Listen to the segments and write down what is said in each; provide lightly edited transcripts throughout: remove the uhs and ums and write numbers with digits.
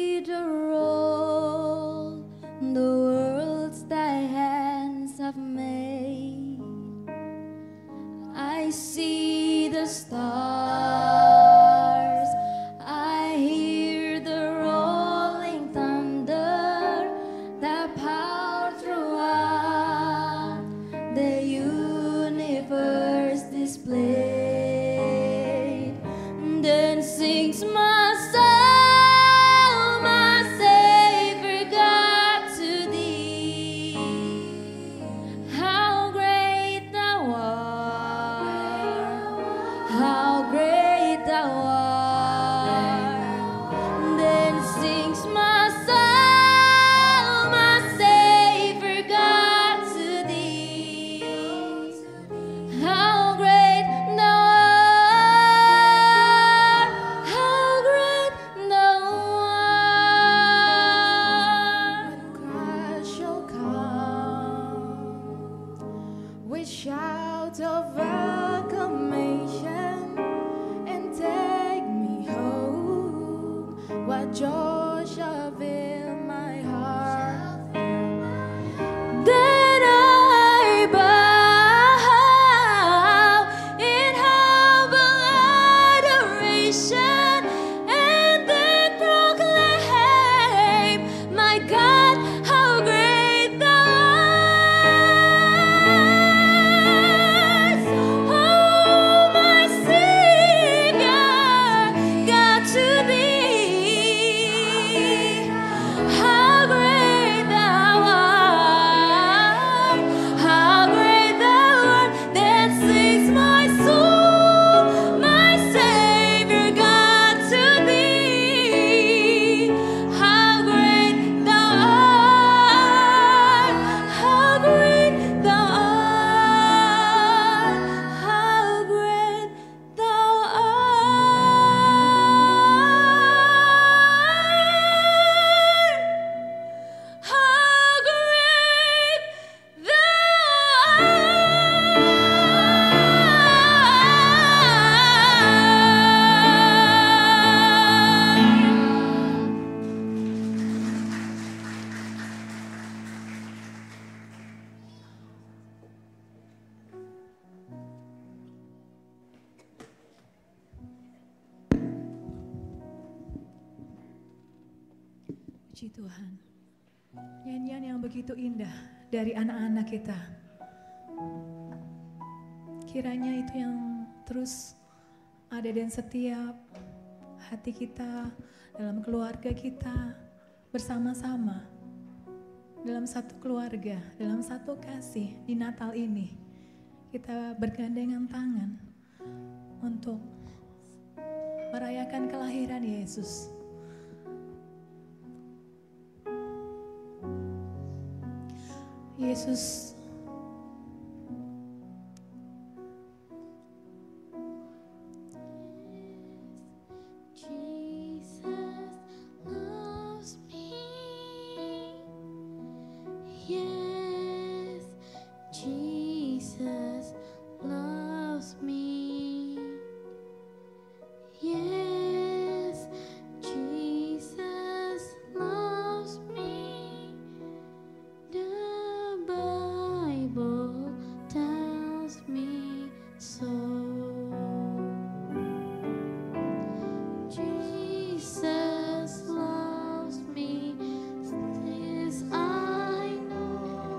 see the role the worlds thy hands have made. I see the stars, I hear the rolling thunder that power throughout the universe displayed. Then sings my soul, my Savior God, to thee. How great thou art, how great thou art. Then sings my soul, my Savior God, to thee. How great thou art, how great thou art. Christ shall come with shouts of acclamation and take me home. What joy shall fill my heart. Then I bow in humble adoration and then proclaim, my God, how great thou art. Oh, my Savior, God, to thee. How great thou art, how great thou art. Then sings my soul, my Savior God, to thee. How great thou art, how great thou art, how great thou art. How great Puji Tuhan. Nyanyian yang begitu indah dari anak-anak kita. Kiranya itu yang terus ada dan setiap hati kita, dalam keluarga kita, bersama-sama. Dalam satu keluarga, dalam satu kasih di Natal ini. Kita bergandengan tangan untuk merayakan kelahiran Yesus. Yesus Jesus loves me. Yes, Jesus loves me. Yes, Jesus loves me. The Bible tells me so. Jesus loves me, this I know.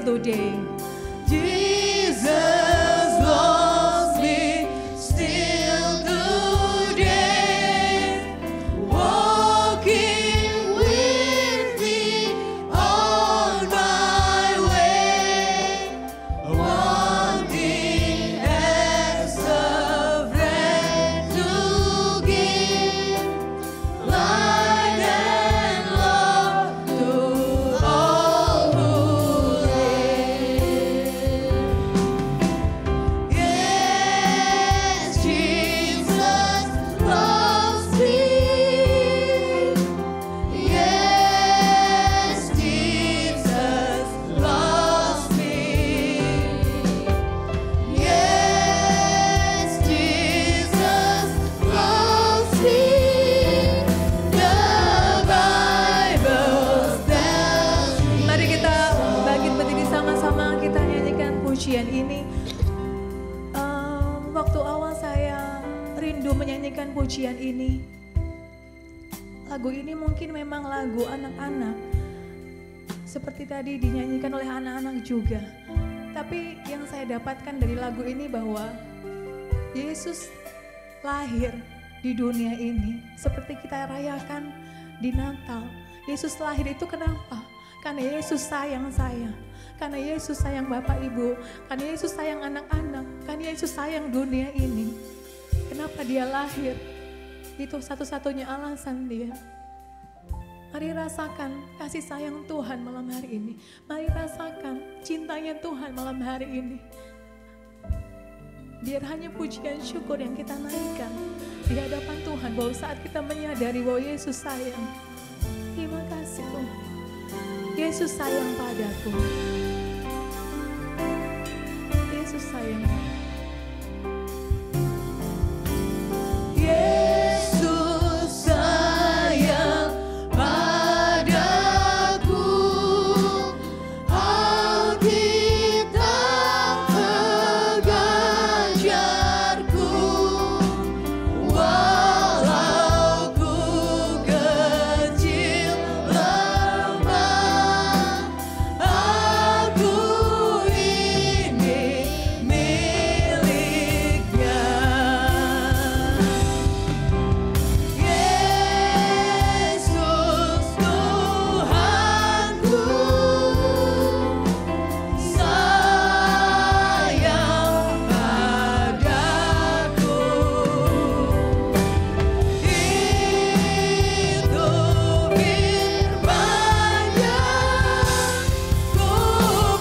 today. Jesus loves me still today, walking with me on my way, wanting as a friend to give light and love to all who live. Yes, Jesus loves me. Yes, Jesus loves me. Yes, Jesus loves me. The Bible tells me. Mari kita bangkit berdiri sama-sama, kita nyanyikan pujian ini. Waktu awal saya rindu menyanyikan pujian ini. Lagu ini mungkin memang lagu anak-anak, seperti tadi dinyanyikan oleh anak-anak juga. Tapi yang saya dapatkan dari lagu ini bahwa Yesus lahir di dunia ini seperti kita rayakan di Natal. Yesus lahir itu kenapa? Karena Yesus sayang saya, karena Yesus sayang Bapak Ibu, karena Yesus sayang anak-anak, karena Yesus sayang dunia ini. Kenapa dia lahir? Itu satu-satunya alasan dia. Mari rasakan kasih sayang Tuhan malam hari ini. Mari rasakan cintanya Tuhan malam hari ini. Biar hanya pujian syukur yang kita naikkan di hadapan Tuhan, bahwa saat kita menyadari bahwa Yesus sayang. Terima kasih Tuhan. Yesus sayang padaku. Yesus sayang. Yesus sayang padaku, Alkitab pengajarku, walau ku kecil lemah, aku ini miliknya. Yesus Tuhanku sayang padaku, itu firman-Nya ku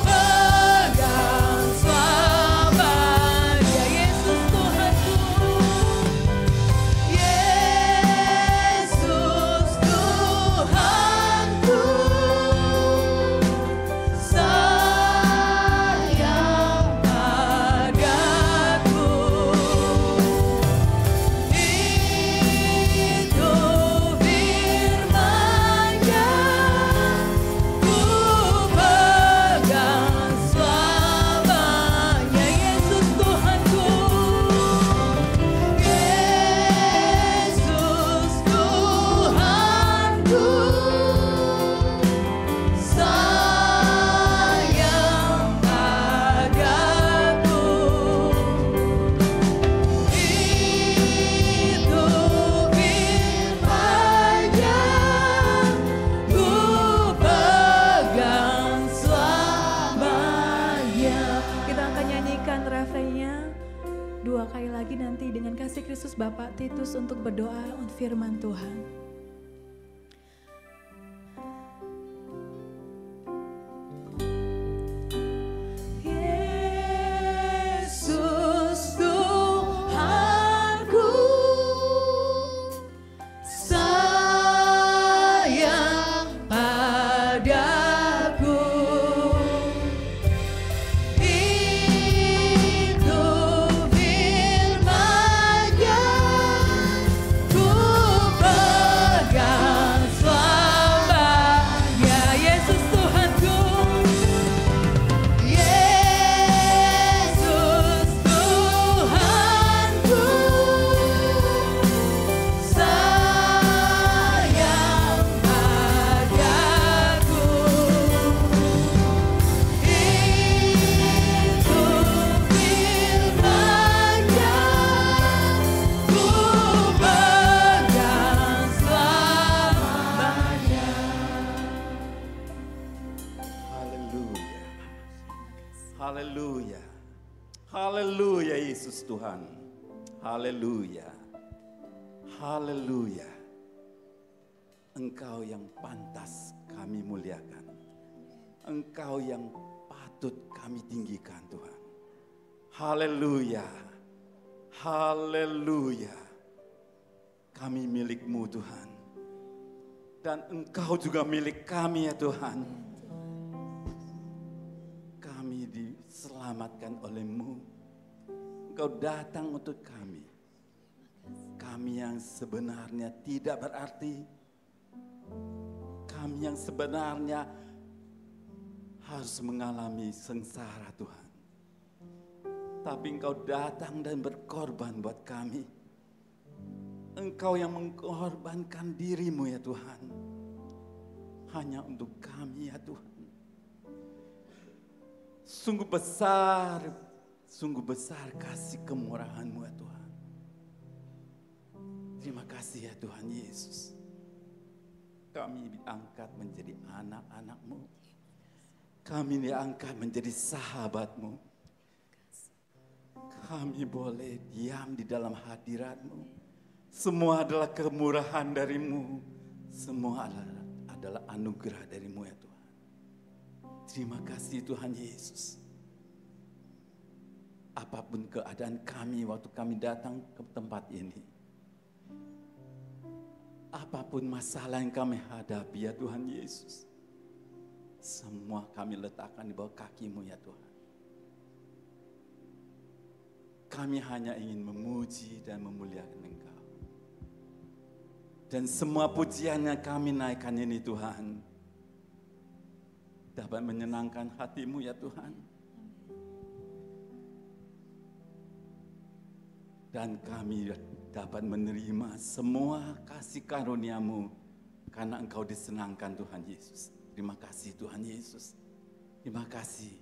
pegang selamanya. Yesus Tuhanku, Yesus Tuhanku sayang padaku, itu firman-Nya ku pegang selamanya. Yesus Tuhanku, Yesus Tuhanku sayang padaku, itu firman-Nya ku pegang selamanya. Kita akan nyanyikan refrennya 2 kali lagi nanti dengan kasih Kristus Bapak Titus untuk berdoa untuk firman Tuhan. Yesus Tuhanku sayang padaku, itu firman-Nya ku pegang Haleluya. Haleluya Yesus Tuhan. Haleluya. Haleluya. Engkau yang pantas kami muliakan. Engkau yang patut kami tinggikan Tuhan. Haleluya. Haleluya. Kami milik-Mu Tuhan. Dan Engkau juga milik kami ya Tuhan. Kami diselamatkan oleh-Mu. Engkau datang untuk kami. Kami yang sebenarnya tidak berarti. Kami yang sebenarnya harus mengalami sengsara Tuhan. Tapi Engkau datang dan berkorban buat kami. Engkau yang mengorbankan diri-Mu ya Tuhan. Hanya untuk kami ya Tuhan. Sungguh besar kasih kemurahan-Mu ya Tuhan. Terima kasih ya Tuhan Yesus. Kami diangkat menjadi anak-anak-Mu. Kami diangkat menjadi sahabat-Mu. Kami boleh diam di dalam hadirat-Mu. Semua adalah kemurahan dari-Mu. Semua adalah anugerah dari-Mu ya Tuhan. Terima kasih Tuhan Yesus. Apapun keadaan kami waktu kami datang ke tempat ini. Apapun masalah yang kami hadapi ya Tuhan Yesus. Semua kami letakkan di bawah kaki-Mu ya Tuhan. Kami hanya ingin memuji dan memuliakan Engkau. Dan semua pujian yang kami naikkan ini Tuhan, dapat menyenangkan hati-Mu ya Tuhan. Dan kami dapat menerima semua kasih karunia-Mu karena Engkau disenangkan Tuhan Yesus. Terima kasih Tuhan Yesus. Terima kasih.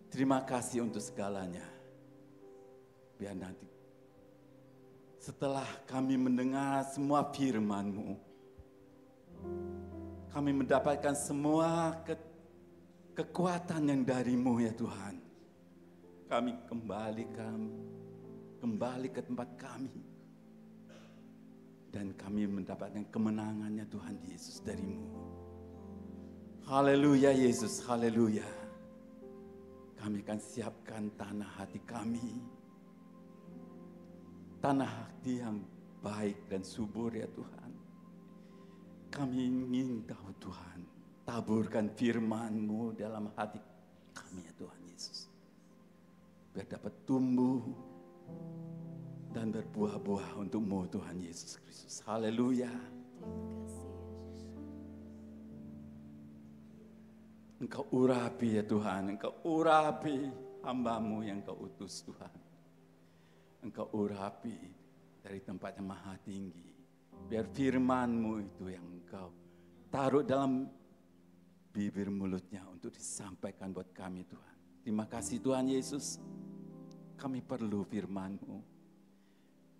Terima kasih untuk segalanya. Biar nanti setelah kami mendengar semua firman-Mu, kami mendapatkan semua kekuatan yang dari-Mu ya Tuhan. Kami kembali ke tempat kami. Dan kami mendapatkan kemenangannya Tuhan Yesus dari-Mu. Haleluya Yesus, haleluya. Kami akan siapkan tanah hati kami. Tanah hati yang baik dan subur ya Tuhan. Kami ingin tahu Tuhan, taburkan firman-Mu dalam hati kami ya Tuhan Yesus. Biar dapat tumbuh dan berbuah-buah untuk-Mu Tuhan Yesus Kristus. Haleluya. Engkau urapi ya Tuhan, Engkau urapi hamba-Mu yang Engkau utus Tuhan. Engkau urapi dari tempat yang maha tinggi. Biar firman-Mu itu yang Engkau taruh dalam bibir mulutnya untuk disampaikan buat kami Tuhan. Terima kasih Tuhan Yesus. Kami perlu firman-Mu.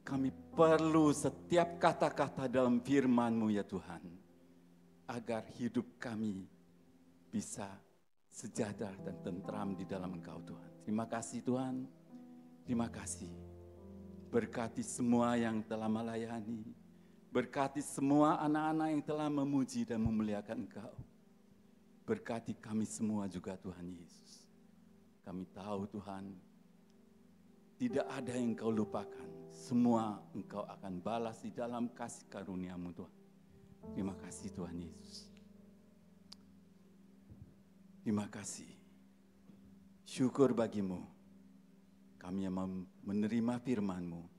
Kami perlu setiap kata-kata dalam firman-Mu ya Tuhan. Agar hidup kami bisa sejahtera dan tentram di dalam Engkau Tuhan. Terima kasih Tuhan. Terima kasih. Berkati semua yang telah melayani. Berkati semua anak-anak yang telah memuji dan memuliakan Engkau. Berkati kami semua juga Tuhan Yesus. Kami tahu Tuhan, tidak ada yang Engkau lupakan. Semua Engkau akan balas di dalam kasih karunia-Mu Tuhan. Terima kasih Tuhan Yesus. Terima kasih. Syukur bagi-Mu. Kami yang menerima firman-Mu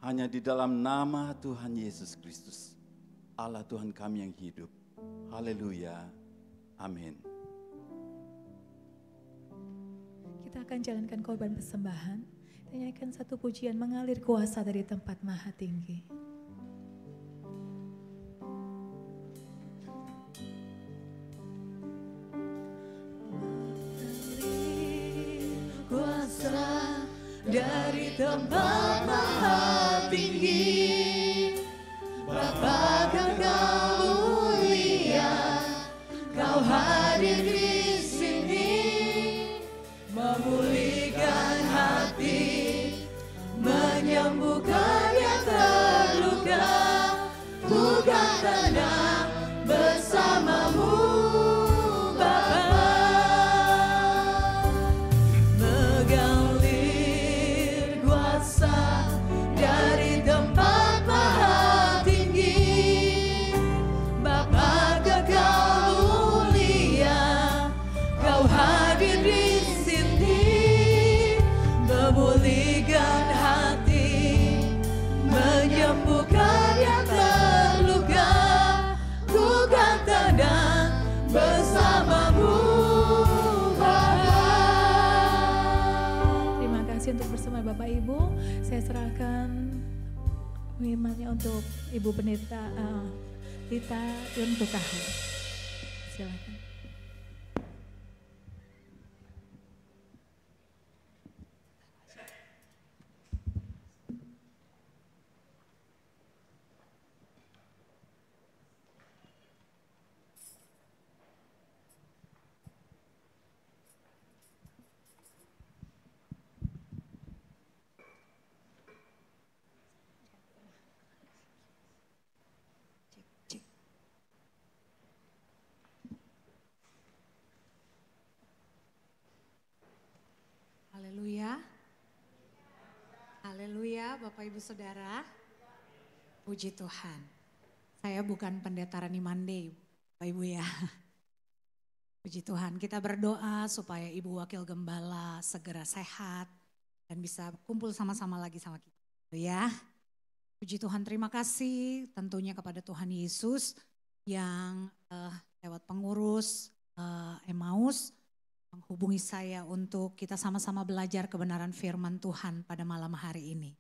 hanya di dalam nama Tuhan Yesus Kristus, Allah Tuhan kami yang hidup. Haleluya. Amin. Kita akan jalankan korban persembahan dan nyanyikan satu pujian mengalir kuasa dari tempat maha tinggi. Kuasa dari tempat maha tinggi, Bapa Kau mulia, Kau hadir di sini, Ibu. Saya serahkan firman-Nya untuk Ibu Pendeta Lita Yuntukahu. Silakan. Haleluya. Haleluya Bapak Ibu Saudara. Puji Tuhan. Saya bukan pendeta Rani Mande Bapak Ibu ya. Puji Tuhan, kita berdoa supaya Ibu Wakil Gembala segera sehat dan bisa kumpul sama-sama lagi sama kita. Ya. Puji Tuhan, terima kasih tentunya kepada Tuhan Yesus yang lewat pengurus Emmaus menghubungi saya untuk kita sama-sama belajar kebenaran firman Tuhan pada malam hari ini.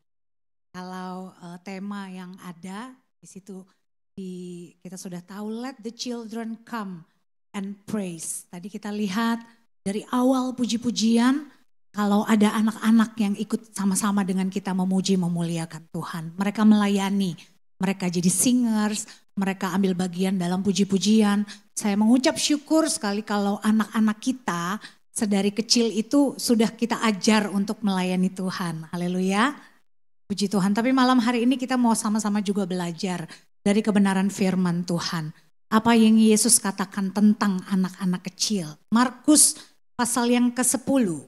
Kalau tema yang ada di situ kita sudah tahu, let the children come and praise. Tadi kita lihat dari awal puji-pujian, kalau ada anak-anak yang ikut sama-sama dengan kita memuji memuliakan Tuhan. Mereka melayani, mereka jadi singers, mereka ambil bagian dalam puji-pujian. Saya mengucap syukur sekali kalau anak-anak kita sedari kecil itu sudah kita ajar untuk melayani Tuhan. Haleluya. Puji Tuhan. Tapi malam hari ini kita mau sama-sama juga belajar dari kebenaran firman Tuhan. Apa yang Yesus katakan tentang anak-anak kecil. Markus pasal yang ke-10.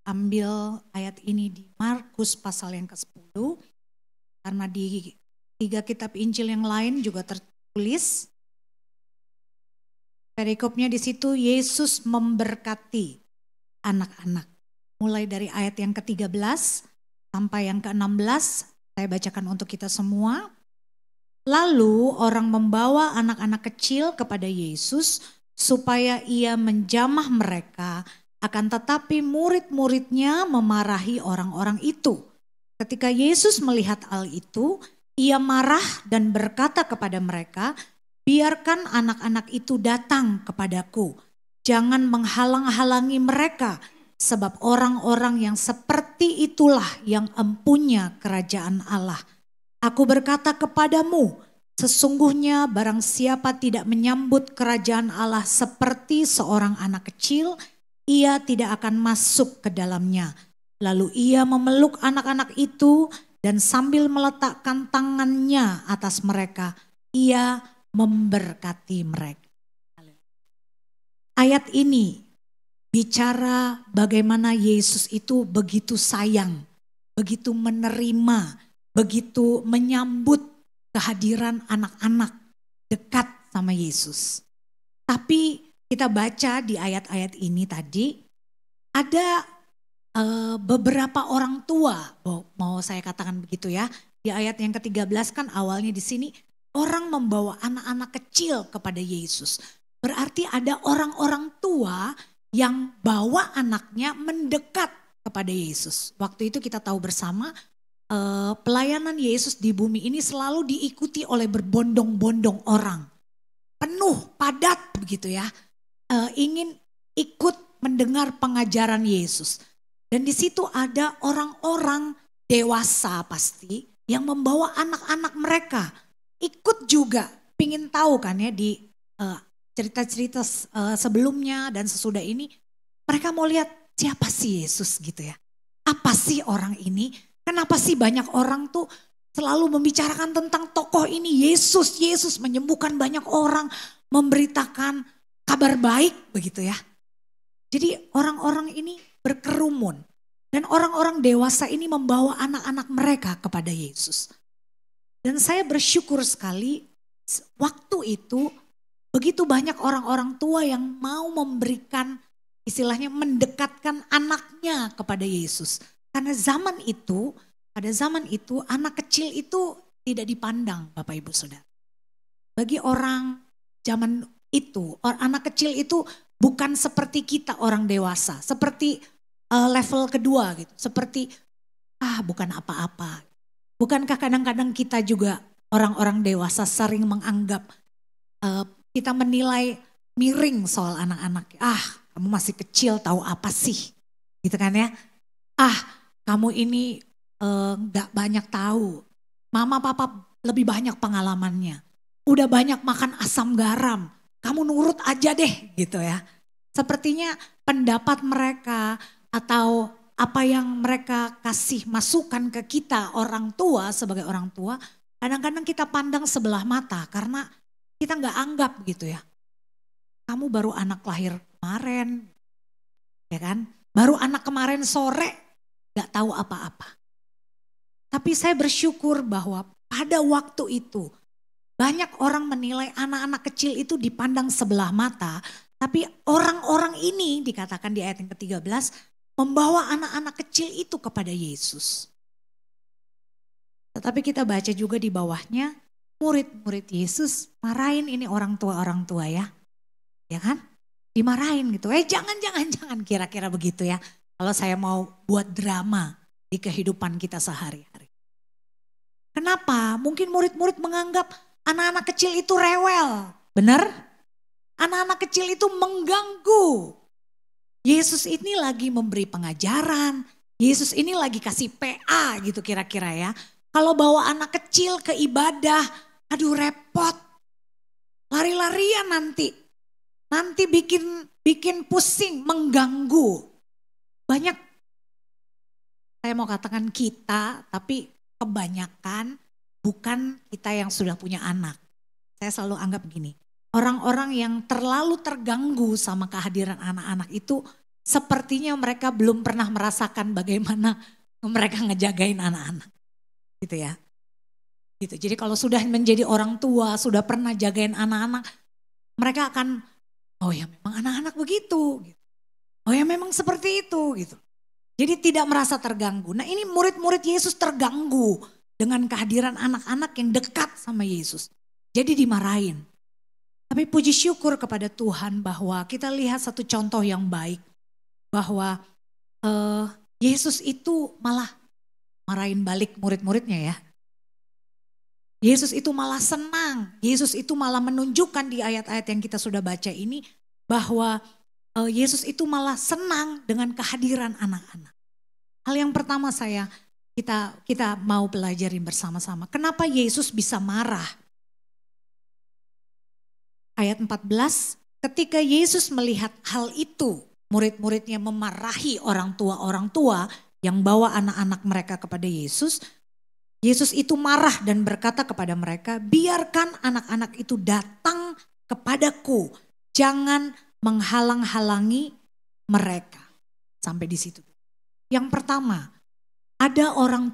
Ambil ayat ini di Markus pasal yang ke-10. Karena di 3 kitab Injil yang lain juga tertulis. Perikopnya di situ Yesus memberkati anak-anak. Mulai dari ayat yang ke-13 sampai yang ke-16. Saya bacakan untuk kita semua. Lalu orang membawa anak-anak kecil kepada Yesus supaya ia menjamah mereka. Akan tetapi murid-muridnya memarahi orang-orang itu. Ketika Yesus melihat hal itu, ia marah dan berkata kepada mereka, biarkan anak-anak itu datang kepadaku. Jangan menghalang-halangi mereka, sebab orang-orang yang seperti itulah yang empunya kerajaan Allah. Aku berkata kepadamu, sesungguhnya barang siapa tidak menyambut kerajaan Allah seperti seorang anak kecil, ia tidak akan masuk ke dalamnya. Lalu ia memeluk anak-anak itu dan sambil meletakkan tangannya atas mereka, ia memberkati mereka. Ayat ini bicara bagaimana Yesus itu begitu sayang, begitu menerima, begitu menyambut kehadiran anak-anak dekat sama Yesus. Tapi kita baca di ayat-ayat ini tadi ada beberapa orang tua, mau saya katakan begitu ya. Di ayat yang ke-13 kan awalnya di sini orang membawa anak-anak kecil kepada Yesus. Berarti ada orang-orang tua yang bawa anaknya mendekat kepada Yesus. Waktu itu kita tahu bersama pelayanan Yesus di bumi ini selalu diikuti oleh berbondong-bondong orang. Penuh, padat begitu ya. Ingin ikut mendengar pengajaran Yesus. Dan di situ ada orang-orang dewasa pasti yang membawa anak-anak mereka. Ikut juga, pingin tahu kan ya di cerita-cerita sebelumnya dan sesudah ini. Mereka mau lihat siapa sih Yesus gitu ya. Apa sih orang ini? Kenapa sih banyak orang tuh selalu membicarakan tentang tokoh ini. Yesus menyembuhkan banyak orang. Memberitakan kabar baik begitu ya. Jadi orang-orang ini berkerumun. Dan orang-orang dewasa ini membawa anak-anak mereka kepada Yesus. Dan saya bersyukur sekali waktu itu begitu banyak orang-orang tua yang mau memberikan istilahnya mendekatkan anaknya kepada Yesus. Karena pada zaman itu anak kecil itu tidak dipandang Bapak Ibu Saudara. Bagi orang zaman itu, anak kecil itu bukan seperti kita orang dewasa. Seperti level kedua gitu. Seperti bukan apa-apa. Bukankah kadang-kadang kita juga orang-orang dewasa sering menganggap kita menilai miring soal anak-anak. Kamu masih kecil tahu apa sih? Gitu kan ya. Kamu ini gak banyak tahu. Mama papa lebih banyak pengalamannya. Udah banyak makan asam garam. Kamu nurut aja deh gitu ya. Sepertinya pendapat mereka atau apa yang mereka kasih masukan ke kita orang tua sebagai orang tua. Kadang-kadang kita pandang sebelah mata karena kita gak anggap gitu ya. Kamu baru anak lahir kemarin. Ya kan? Baru anak kemarin sore gak tahu apa-apa. Tapi saya bersyukur bahwa pada waktu itu banyak orang menilai anak-anak kecil itu dipandang sebelah mata. Tapi orang-orang ini dikatakan di ayat yang ke-13 membawa anak-anak kecil itu kepada Yesus. Tetapi kita baca juga di bawahnya murid-murid Yesus marahin ini orang tua ya. Ya kan? Dimarahin gitu. Jangan kira-kira begitu ya. Kalau saya mau buat drama di kehidupan kita sehari-hari. Kenapa? Mungkin murid-murid menganggap anak-anak kecil itu rewel. Benar? Anak-anak kecil itu mengganggu. Yesus ini lagi memberi pengajaran. Yesus ini lagi kasih PA gitu kira-kira ya. Kalau bawa anak kecil ke ibadah, aduh repot. Lari-larian nanti. Nanti bikin pusing, mengganggu. Banyak, saya mau katakan kita, tapi kebanyakan bukan kita yang sudah punya anak. Saya selalu anggap gini, orang-orang yang terlalu terganggu sama kehadiran anak-anak itu sepertinya mereka belum pernah merasakan bagaimana mereka ngejagain anak-anak. Gitu ya. Gitu. Jadi kalau sudah menjadi orang tua, sudah pernah jagain anak-anak, mereka akan, oh ya memang anak-anak begitu. Oh ya memang seperti itu gitu. Jadi tidak merasa terganggu. Nah ini murid-murid Yesus terganggu dengan kehadiran anak-anak yang dekat sama Yesus. Jadi dimarahin. Tapi puji syukur kepada Tuhan bahwa kita lihat satu contoh yang baik. Bahwa Yesus itu malah marahin balik murid-muridnya ya. Yesus itu malah senang. Yesus itu malah menunjukkan di ayat-ayat yang kita sudah baca ini. Bahwa Yesus itu malah senang dengan kehadiran anak-anak. Hal yang pertama kita mau pelajari bersama-sama. Kenapa Yesus bisa marah? Ayat 14, ketika Yesus melihat hal itu, murid-muridnya memarahi orang tua yang bawa anak-anak mereka kepada Yesus. Yesus itu marah dan berkata kepada mereka, biarkan anak-anak itu datang kepadaku. Jangan menghalang-halangi mereka. Sampai di situ. Yang pertama, ada orang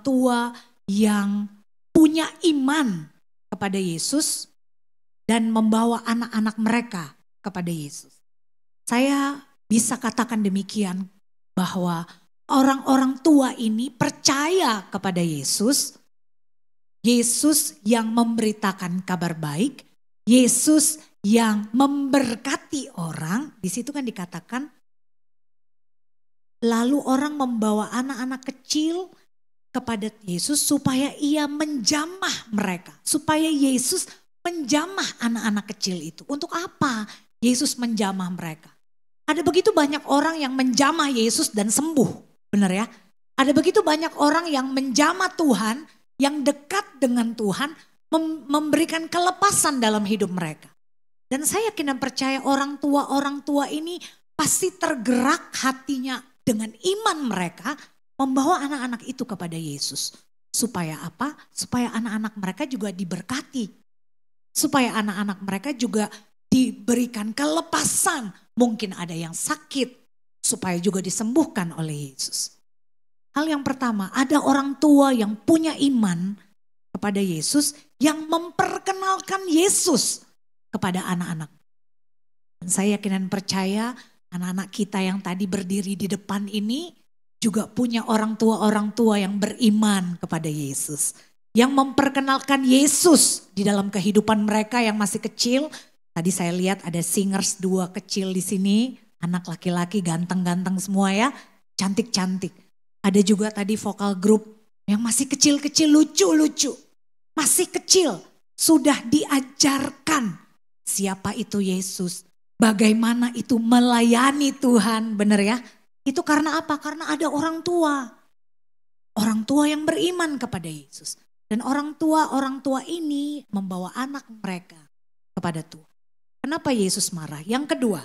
tua yang punya iman kepada Yesus dan membawa anak-anak mereka kepada Yesus. Saya bisa katakan demikian bahwa orang-orang tua ini percaya kepada Yesus. Yesus yang memberitakan kabar baik, Yesus yang memberkati orang, di situ kan dikatakan, lalu orang membawa anak-anak kecil kepada Yesus supaya ia menjamah mereka. Supaya Yesus menjamah anak-anak kecil itu. Untuk apa Yesus menjamah mereka? Ada begitu banyak orang yang menjamah Yesus dan sembuh, benar ya? Ada begitu banyak orang yang menjamah Tuhan, yang dekat dengan Tuhan, memberikan kelepasan dalam hidup mereka. Dan saya yakin dan percaya orang tua ini pasti tergerak hatinya dengan iman mereka membawa anak-anak itu kepada Yesus. Supaya apa? Supaya anak-anak mereka juga diberkati. Supaya anak-anak mereka juga diberikan kelepasan. Mungkin ada yang sakit supaya juga disembuhkan oleh Yesus. Hal yang pertama, ada orang tua yang punya iman kepada Yesus yang memperkenalkan Yesus kepada anak-anak. Dan saya yakin dan percaya anak-anak kita yang tadi berdiri di depan ini juga punya orang tua yang beriman kepada Yesus. Yang memperkenalkan Yesus di dalam kehidupan mereka yang masih kecil. Tadi saya lihat ada singers 2 kecil di sini, Anak laki-laki ganteng-ganteng semua ya, cantik-cantik. Ada juga tadi vokal grup yang masih kecil-kecil, lucu-lucu. Masih kecil, sudah diajarkan siapa itu Yesus. Bagaimana itu melayani Tuhan, benar ya? Itu karena apa? Karena ada orang tua. Orang tua yang beriman kepada Yesus. Dan orang tua ini membawa anak mereka kepada Tuhan. Kenapa Yesus marah? Yang kedua,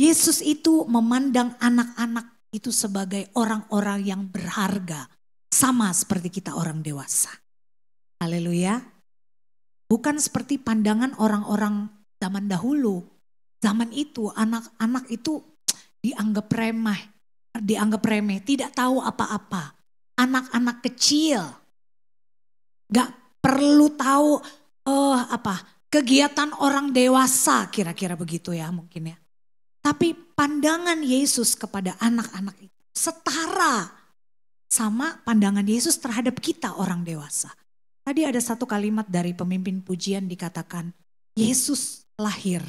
Yesus itu memandang anak-anak itu sebagai orang-orang yang berharga. Sama seperti kita orang dewasa. Haleluya. Bukan seperti pandangan orang-orang zaman dahulu. Zaman itu anak-anak itu dianggap remeh, tidak tahu apa-apa. Anak-anak kecil gak perlu tahu kegiatan orang dewasa, kira-kira begitu ya mungkin ya. Tapi pandangan Yesus kepada anak-anak itu setara sama pandangan Yesus terhadap kita orang dewasa. Tadi ada satu kalimat dari pemimpin pujian dikatakan, Yesus lahir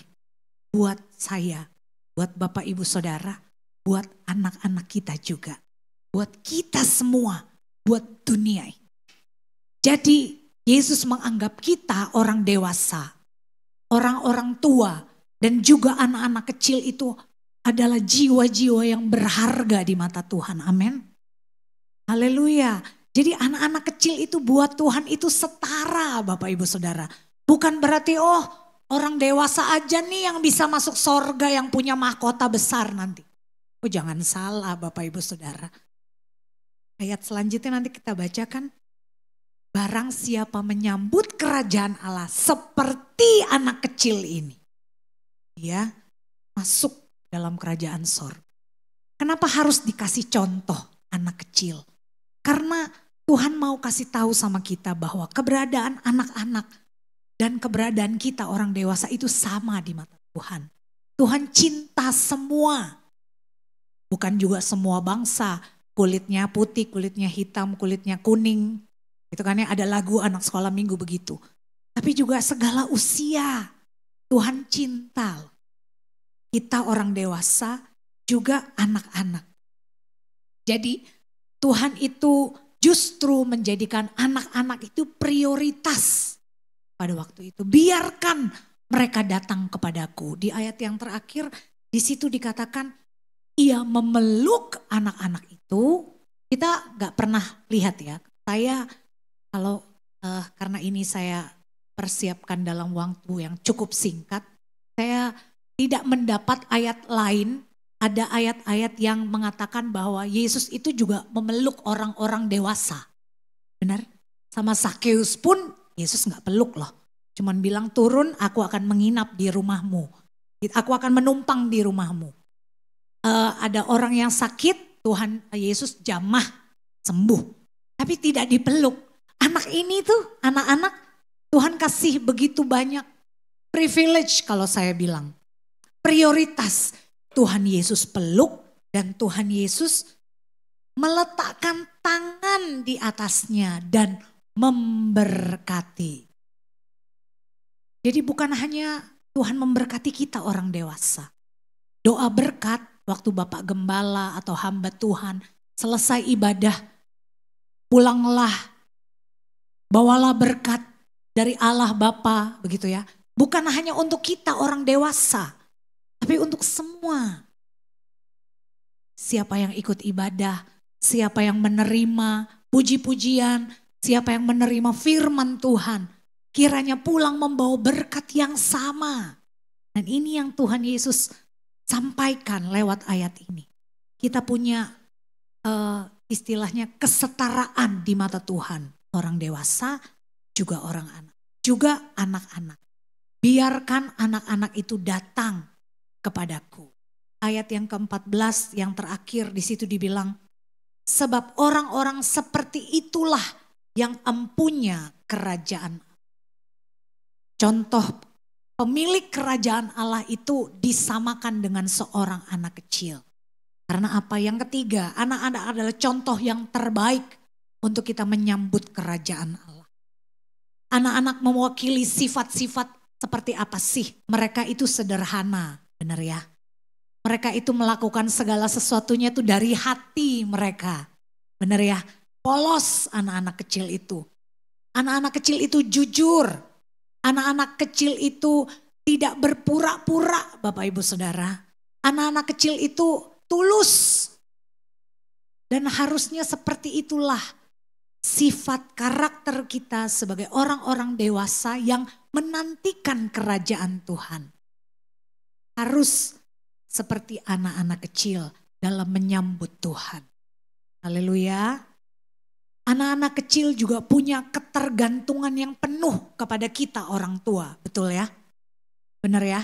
buat saya, buat Bapak Ibu Saudara, buat anak-anak kita juga. Buat kita semua, buat dunia. Jadi Yesus menganggap kita orang dewasa, orang-orang tua, dan juga anak-anak kecil itu adalah jiwa-jiwa yang berharga di mata Tuhan. Amin. Haleluya. Jadi anak-anak kecil itu buat Tuhan itu setara Bapak Ibu Saudara. Bukan berarti orang dewasa aja nih yang bisa masuk sorga yang punya mahkota besar nanti. Oh jangan salah Bapak Ibu Saudara. Ayat selanjutnya nanti kita bacakan. Barang siapa menyambut kerajaan Allah seperti anak kecil ini. Dia masuk dalam kerajaan sorga. Kenapa harus dikasih contoh anak kecil? Karena Tuhan mau kasih tahu sama kita bahwa keberadaan anak-anak dan keberadaan kita orang dewasa itu sama di mata Tuhan. Tuhan cinta semua. Bukan juga semua bangsa, kulitnya putih, kulitnya hitam, kulitnya kuning. Itu kan ya ada lagu anak sekolah minggu begitu. Tapi juga segala usia Tuhan cinta. Kita orang dewasa juga anak-anak. Jadi Tuhan itu justru menjadikan anak-anak itu prioritas pada waktu itu. Biarkan mereka datang kepadaku. Di ayat yang terakhir di situ dikatakan ia memeluk anak-anak itu. Kita gak pernah lihat ya. Saya kalau karena ini saya persiapkan dalam waktu yang cukup singkat. Saya tidak mendapat ayat lain. Ada ayat-ayat yang mengatakan bahwa Yesus itu juga memeluk orang-orang dewasa. Benar? Sama Sakeus pun Yesus gak peluk loh. Cuman bilang turun aku akan menginap di rumahmu. Aku akan menumpang di rumahmu. Ada orang yang sakit Tuhan Yesus jamah sembuh. Tapi tidak dipeluk. Anak ini tuh anak-anak Tuhan kasih begitu banyak privilege kalau saya bilang. Prioritas. Tuhan Yesus peluk dan Tuhan Yesus meletakkan tangan di atasnya dan memberkati. Jadi bukan hanya Tuhan memberkati kita orang dewasa. Doa berkat waktu Bapak Gembala atau hamba Tuhan selesai ibadah, pulanglah, bawalah berkat dari Allah Bapa begitu ya. Bukan hanya untuk kita orang dewasa. Tapi untuk semua, siapa yang ikut ibadah, siapa yang menerima puji-pujian, siapa yang menerima firman Tuhan, kiranya pulang membawa berkat yang sama. Dan ini yang Tuhan Yesus sampaikan lewat ayat ini. Kita punya istilahnya kesetaraan di mata Tuhan. Orang dewasa juga orang anak, juga anak-anak. Biarkan anak-anak itu datang kepadaku. Ayat yang ke-14 yang terakhir di situ dibilang, sebab orang-orang seperti itulah yang empunya kerajaan. Contoh pemilik kerajaan Allah itu disamakan dengan seorang anak kecil. Karena apa? Yang ketiga, anak-anak adalah contoh yang terbaik untuk kita menyambut kerajaan Allah. Anak-anak mewakili sifat-sifat seperti apa sih? Mereka itu sederhana. Benar ya. Mereka itu melakukan segala sesuatunya itu dari hati mereka. Benar ya? Polos anak-anak kecil itu. Anak-anak kecil itu jujur. Anak-anak kecil itu tidak berpura-pura, Bapak Ibu Saudara. Anak-anak kecil itu tulus. Dan harusnya seperti itulah sifat karakter kita sebagai orang-orang dewasa yang menantikan kerajaan Tuhan. Harus seperti anak-anak kecil dalam menyambut Tuhan. Haleluya. Anak-anak kecil juga punya ketergantungan yang penuh kepada kita orang tua. Betul ya? Benar ya?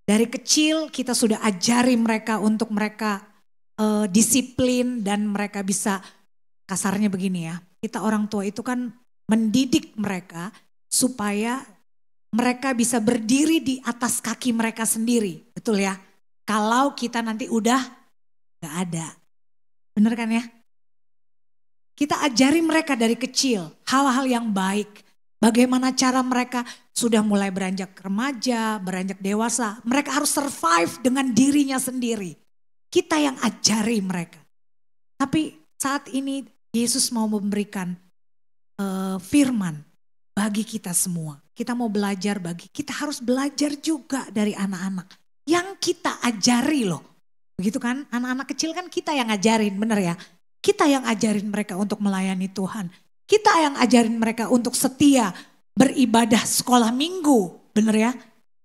Dari kecil kita sudah ajari mereka untuk mereka disiplin dan mereka bisa, kasarnya begini ya. Kita orang tua itu kan mendidik mereka supaya mereka bisa berdiri di atas kaki mereka sendiri. Betul ya? Kalau kita nanti udah gak ada. Bener kan ya? Kita ajari mereka dari kecil hal-hal yang baik. Bagaimana cara mereka sudah mulai beranjak remaja, beranjak dewasa. Mereka harus survive dengan dirinya sendiri. Kita yang ajari mereka. Tapi saat ini Yesus mau memberikan firman bagi kita semua. Kita mau belajar kita harus belajar juga dari anak-anak. Yang kita ajari loh. Begitu kan, anak-anak kecil kan kita yang ajarin, bener ya. Kita yang ajarin mereka untuk melayani Tuhan. Kita yang ajarin mereka untuk setia beribadah sekolah minggu, bener ya.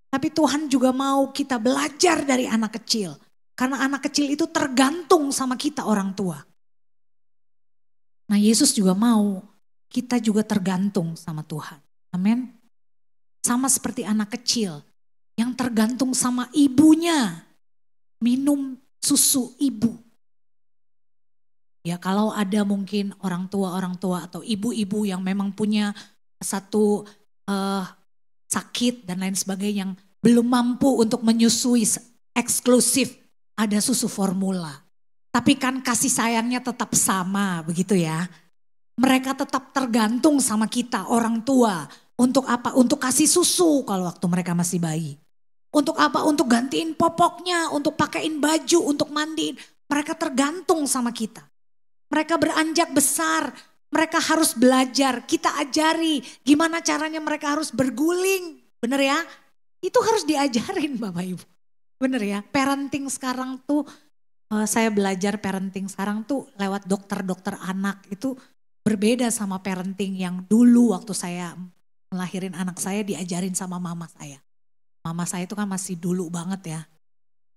Tapi Tuhan juga mau kita belajar dari anak kecil. Karena anak kecil itu tergantung sama kita orang tua. Nah Yesus juga mau kita juga tergantung sama Tuhan. Amin. Sama seperti anak kecil yang tergantung sama ibunya. Minum susu ibu. Ya kalau ada mungkin orang tua atau ibu-ibu yang memang punya satu sakit dan lain sebagainya yang belum mampu untuk menyusui eksklusif, ada susu formula. Tapi kan kasih sayangnya tetap sama begitu ya. Mereka tetap tergantung sama kita orang tua. Untuk apa? Untuk kasih susu kalau waktu mereka masih bayi. Untuk apa? Untuk gantiin popoknya, untuk pakein baju, untuk mandiin. Mereka tergantung sama kita. Mereka beranjak besar, mereka harus belajar, kita ajari gimana caranya mereka harus berguling. Bener ya? Itu harus diajarin Bapak Ibu. Bener ya? Parenting sekarang tuh, saya belajar parenting sekarang tuh lewat dokter-dokter anak. Itu berbeda sama parenting yang dulu waktu saya melahirin anak saya diajarin sama mama saya. Mama saya itu kan masih dulu banget ya.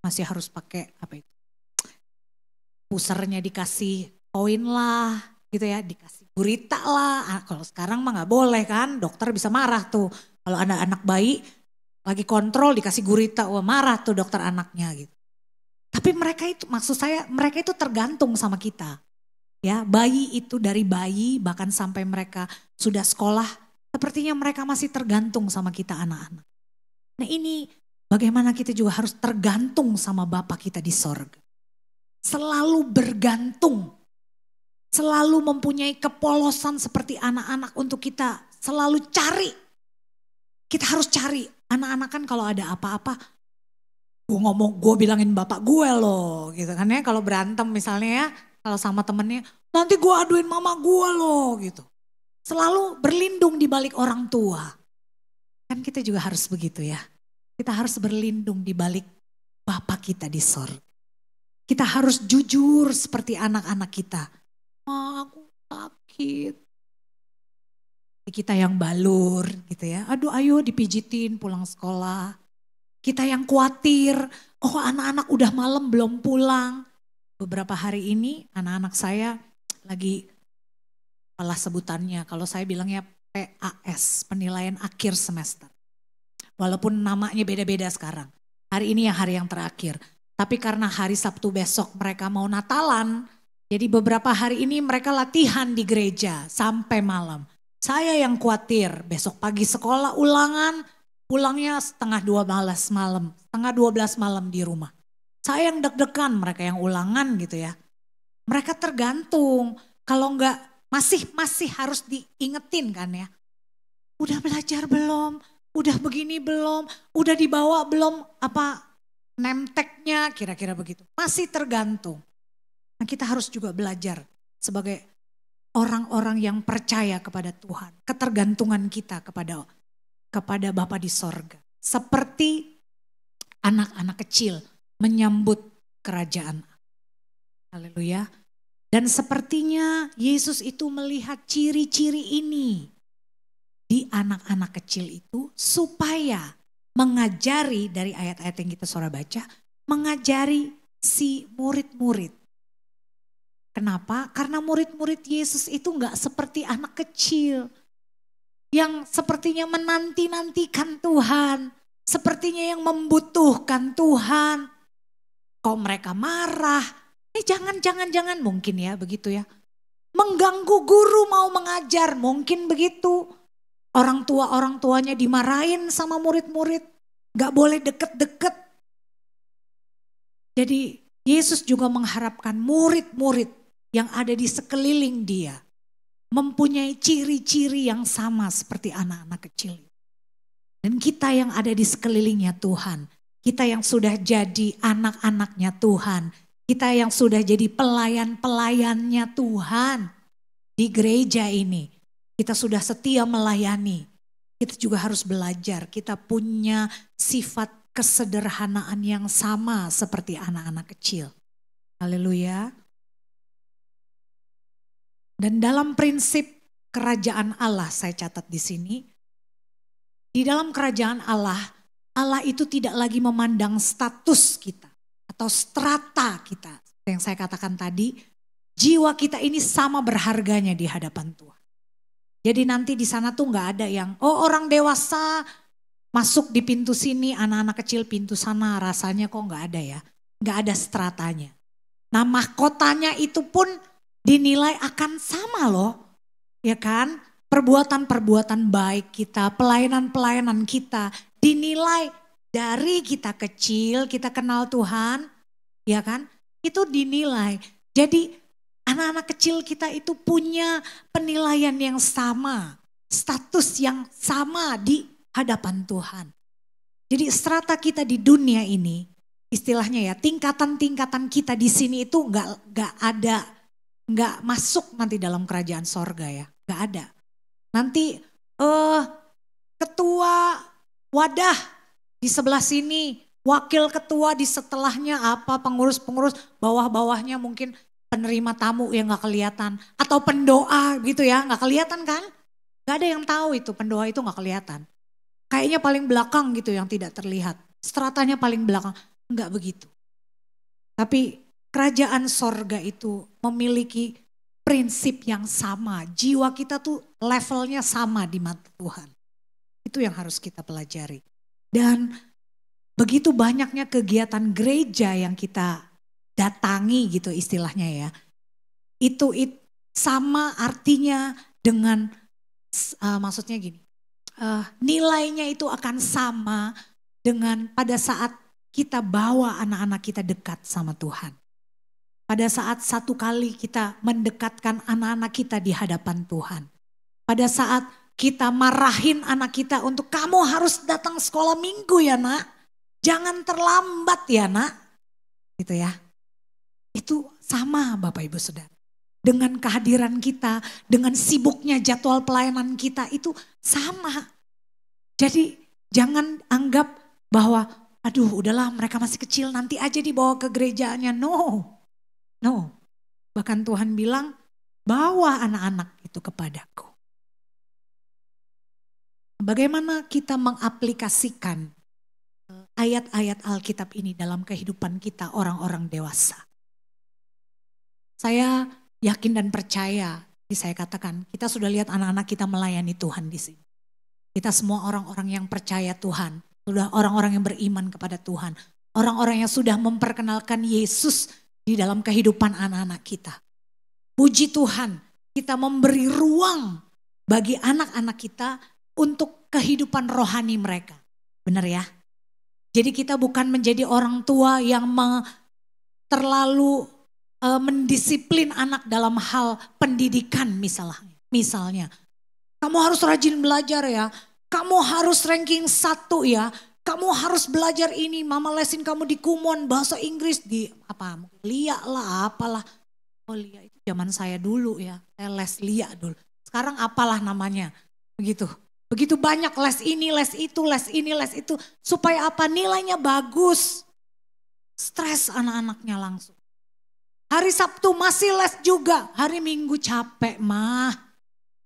Masih harus pakai apa itu? Pusernya dikasih koin lah gitu ya, dikasih gurita lah. Kalau sekarang mah gak boleh kan, dokter bisa marah tuh. Kalau ada anak bayi lagi kontrol dikasih gurita, wah marah tuh dokter anaknya gitu. Tapi mereka itu, maksud saya mereka itu tergantung sama kita. Ya, bayi itu dari bayi bahkan sampai mereka sudah sekolah, sepertinya mereka masih tergantung sama kita anak-anak. Nah ini bagaimana kita juga harus tergantung sama Bapa kita di sorga. Selalu bergantung, selalu mempunyai kepolosan seperti anak-anak untuk kita selalu cari. Kita harus cari. Anak-anak kan kalau ada apa-apa, gue bilangin bapak gue loh gitu kan ya. Kalau berantem misalnya ya, kalau sama temennya, nanti gue aduin mama gue loh gitu. Selalu berlindung di balik orang tua. Kan kita juga harus begitu ya. Kita harus berlindung di balik Bapa kita di sorga. Kita harus jujur seperti anak-anak kita. Aku sakit. Kita yang balur gitu ya. Aduh ayo dipijitin pulang sekolah. Kita yang khawatir. Oh anak-anak udah malam belum pulang. Beberapa hari ini anak-anak saya lagi apalah sebutannya. Kalau saya bilangnya PAS, penilaian akhir semester. Walaupun namanya beda-beda sekarang. Hari ini hari yang terakhir. Tapi karena hari Sabtu besok mereka mau Natalan. Jadi beberapa hari ini mereka latihan di gereja sampai malam. Saya yang khawatir besok pagi sekolah ulangan. Pulangnya setengah 12 malam. Setengah 12 malam di rumah. Saya yang deg-degan mereka yang ulangan gitu ya. Mereka tergantung. Kalau enggak masih harus diingetin kan ya. Udah belajar belum? Udah begini belum? Udah dibawa belum apa nemteknya kira-kira begitu. Masih tergantung. Nah, kita harus juga belajar sebagai orang-orang yang percaya kepada Tuhan. Ketergantungan kita kepada Bapa di sorga. Seperti anak-anak kecil menyambut kerajaan. Haleluya. Dan sepertinya Yesus itu melihat ciri-ciri ini di anak-anak kecil itu supaya mengajari dari ayat-ayat yang kita sudah baca, mengajari si murid-murid. Kenapa? Karena murid-murid Yesus itu enggak seperti anak kecil yang sepertinya menanti-nantikan Tuhan, sepertinya yang membutuhkan Tuhan. Kok mereka marah? Jangan mungkin ya begitu ya. Mengganggu guru mau mengajar mungkin begitu. Orang tuanya dimarahin sama murid-murid. Gak boleh deket-deket. Jadi Yesus juga mengharapkan murid-murid yang ada di sekeliling dia. Mempunyai ciri-ciri yang sama seperti anak-anak kecil. Dan kita yang ada di sekelilingnya Tuhan. Kita yang sudah jadi anak-anaknya Tuhan. Kita yang sudah jadi pelayan-pelayannya Tuhan di gereja ini. Kita sudah setia melayani. Kita juga harus belajar. Kita punya sifat kesederhanaan yang sama seperti anak-anak kecil. Haleluya. Dan dalam prinsip kerajaan Allah, saya catat di sini. Di dalam kerajaan Allah, Allah itu tidak lagi memandang status kita. Atau strata kita, yang saya katakan tadi, jiwa kita ini sama berharganya di hadapan Tuhan. Jadi nanti di sana tuh nggak ada yang, orang dewasa masuk di pintu sini, anak-anak kecil pintu sana, rasanya kok nggak ada ya, nggak ada stratanya. Nah mahkotanya itu pun dinilai akan sama loh, ya kan? Perbuatan-perbuatan baik kita, pelayanan-pelayanan kita dinilai. Dari kita kecil, kita kenal Tuhan, ya kan? Itu dinilai. Jadi anak-anak kecil kita itu punya penilaian yang sama, status yang sama di hadapan Tuhan. Jadi strata kita di dunia ini, istilahnya ya, tingkatan-tingkatan kita di sini itu nggak masuk nanti dalam kerajaan sorga ya, nggak ada. Nanti ketua wadah di sebelah sini, wakil ketua di setelahnya apa, pengurus-pengurus, bawah-bawahnya mungkin penerima tamu yang gak kelihatan. Atau pendoa gitu ya, gak kelihatan kan? Gak ada yang tahu itu, pendoa itu gak kelihatan. Kayaknya paling belakang gitu yang tidak terlihat. Stratanya paling belakang, enggak begitu. Tapi kerajaan sorga itu memiliki prinsip yang sama. Jiwa kita tuh levelnya sama di mata Tuhan. Itu yang harus kita pelajari. Dan begitu banyaknya kegiatan gereja yang kita datangi gitu istilahnya ya. Itu sama artinya dengan maksudnya gini. Nilainya itu akan sama dengan pada saat kita bawa anak-anak kita dekat sama Tuhan. Pada saat satu kali kita mendekatkan anak-anak kita di hadapan Tuhan. Pada saat kita marahin anak kita untuk kamu harus datang sekolah minggu ya nak. Jangan terlambat ya nak. Gitu ya. Itu sama Bapak Ibu Saudara. Dengan kehadiran kita, dengan sibuknya jadwal pelayanan kita itu sama. Jadi jangan anggap bahwa aduh udahlah mereka masih kecil nanti aja dibawa ke gerejanya. No. Bahkan Tuhan bilang bawa anak-anak itu kepadaku. Bagaimana kita mengaplikasikan ayat-ayat Alkitab ini dalam kehidupan kita orang-orang dewasa? Saya yakin dan percaya, saya katakan kita sudah lihat anak-anak kita melayani Tuhan di sini. Kita semua orang-orang yang percaya Tuhan, sudah orang-orang yang beriman kepada Tuhan. Orang-orang yang sudah memperkenalkan Yesus di dalam kehidupan anak-anak kita. Puji Tuhan, kita memberi ruang bagi anak-anak kita untuk kehidupan rohani mereka. Benar ya? Jadi kita bukan menjadi orang tua yang terlalu mendisiplin anak dalam hal pendidikan misalnya. Kamu harus rajin belajar ya, kamu harus ranking 1 ya, Kamu harus belajar ini, mama lesin kamu di Kumon, bahasa Inggris, di apa, Lia lah, apalah. Oh Lia itu zaman saya dulu ya, saya les Lia dulu. Sekarang apalah namanya, begitu. Begitu banyak les ini, les itu, les ini, les itu. Supaya apa, nilainya bagus. Stres anak-anaknya langsung. Hari Sabtu masih les juga, hari Minggu capek mah.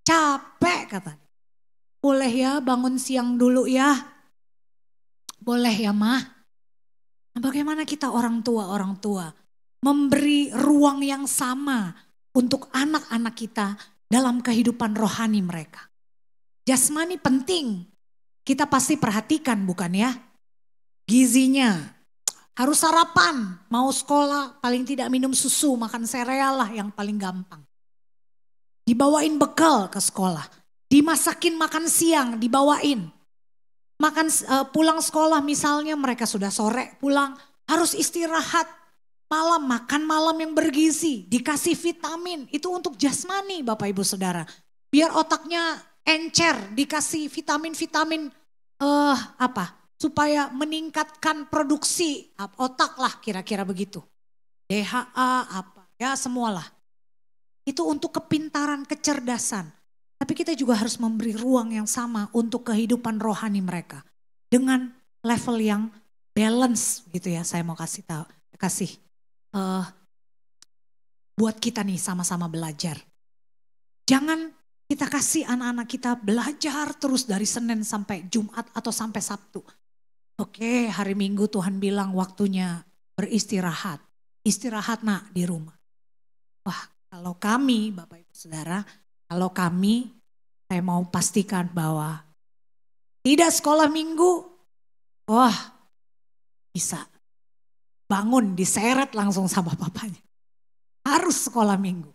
Capek katanya. Boleh ya bangun siang dulu ya. Boleh ya mah. Nah, bagaimana kita orang tua memberi ruang yang sama untuk anak-anak kita dalam kehidupan rohani mereka. Jasmani penting, kita pasti perhatikan bukan ya? Gizinya, harus sarapan, mau sekolah paling tidak minum susu, makan sereal lah yang paling gampang. Dibawain bekal ke sekolah, dimasakin makan siang, dibawain. Makan pulang sekolah misalnya mereka sudah sore pulang, harus istirahat. Malam makan malam yang bergizi, dikasih vitamin, itu untuk jasmani Bapak Ibu Saudara. Biar otaknya encer, dikasih vitamin-vitamin supaya meningkatkan produksi otak lah kira-kira begitu. DHA apa ya semualah. Itu untuk kepintaran, kecerdasan. Tapi kita juga harus memberi ruang yang sama untuk kehidupan rohani mereka. Dengan level yang balance gitu ya, saya mau kasih buat kita nih sama-sama belajar. Jangan kita kasih anak-anak kita belajar terus dari Senin sampai Jumat atau sampai Sabtu. Oke, hari Minggu Tuhan bilang waktunya beristirahat. Istirahat nak di rumah. Wah, kalau kami Bapak Ibu Saudara, saya mau pastikan bahwa tidak sekolah minggu, bisa bangun diseret langsung sama papanya. Harus sekolah minggu.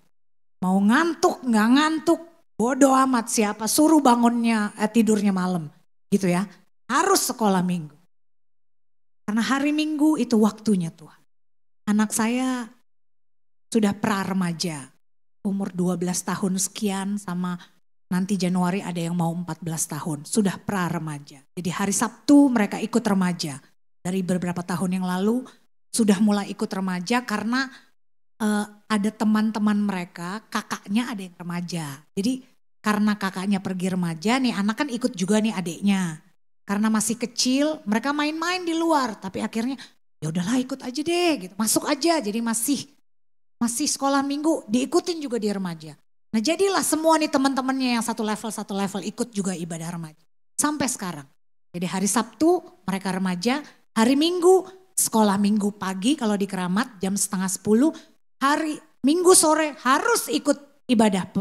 Mau ngantuk, nggak ngantuk, bodoh amat siapa suruh bangunnya tidurnya malam gitu ya. Harus sekolah minggu. Karena hari Minggu itu waktunya Tuhan. Anak saya sudah pra-remaja. Umur 12 tahun sekian sama nanti Januari ada yang mau 14 tahun. Sudah pra-remaja. Jadi hari Sabtu mereka ikut remaja. Dari beberapa tahun yang lalu sudah mulai ikut remaja karena ada teman-teman mereka, kakaknya ada yang remaja. Jadi karena kakaknya pergi remaja nih anak kan ikut juga nih adiknya. Karena masih kecil mereka main-main di luar. Tapi akhirnya ya udahlah ikut aja deh gitu. Masuk aja jadi masih sekolah minggu diikutin juga di remaja. Nah jadilah semua nih teman-temannya yang satu level ikut juga ibadah remaja. Sampai sekarang. Jadi hari Sabtu mereka remaja, hari Minggu sekolah Minggu pagi kalau di Keramat jam 9:30. Hari Minggu sore harus ikut ibadah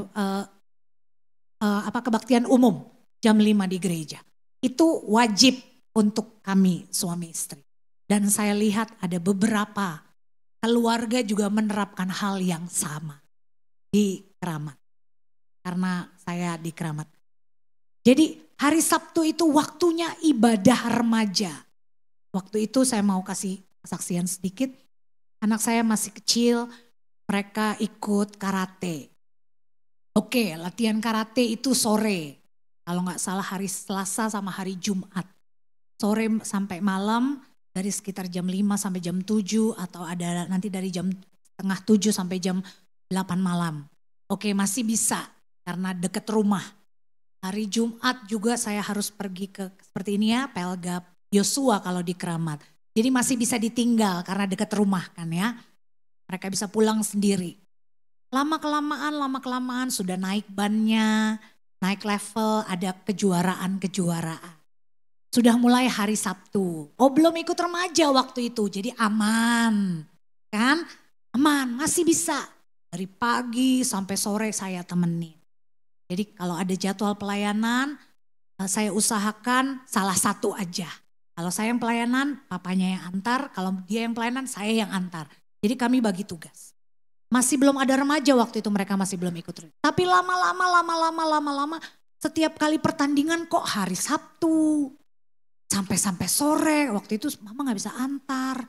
kebaktian umum jam 5 di gereja. Itu wajib untuk kami suami istri. Dan saya lihat ada beberapa keluarga juga menerapkan hal yang sama di Keramat. Karena saya di Keramat. Jadi hari Sabtu itu waktunya ibadah remaja. Waktu itu saya mau kasih kesaksian sedikit. Anak saya masih kecil, mereka ikut karate. Oke, latihan karate itu sore. Kalau nggak salah hari Selasa sama hari Jumat. Sore sampai malam. Dari sekitar jam 5 sampai jam 7 atau ada nanti dari jam setengah 7 sampai jam 8 malam. Oke masih bisa karena deket rumah. Hari Jumat juga saya harus pergi ke seperti ini ya Pelgap Yosua kalau di Keramat. Jadi masih bisa ditinggal karena deket rumah kan ya. Mereka bisa pulang sendiri. Lama-kelamaan sudah naik bannya, naik level, ada kejuaraan. Sudah mulai hari Sabtu. Oh belum ikut remaja waktu itu jadi aman. Kan aman masih bisa. Dari pagi sampai sore saya temenin. Jadi kalau ada jadwal pelayanan saya usahakan salah satu aja. Kalau saya yang pelayanan papanya yang antar. Kalau dia yang pelayanan saya yang antar. Jadi kami bagi tugas. Masih belum ada remaja waktu itu mereka masih belum ikut. Tapi lama-lama setiap kali pertandingan kok hari Sabtu. Sampai sore, waktu itu mama gak bisa antar.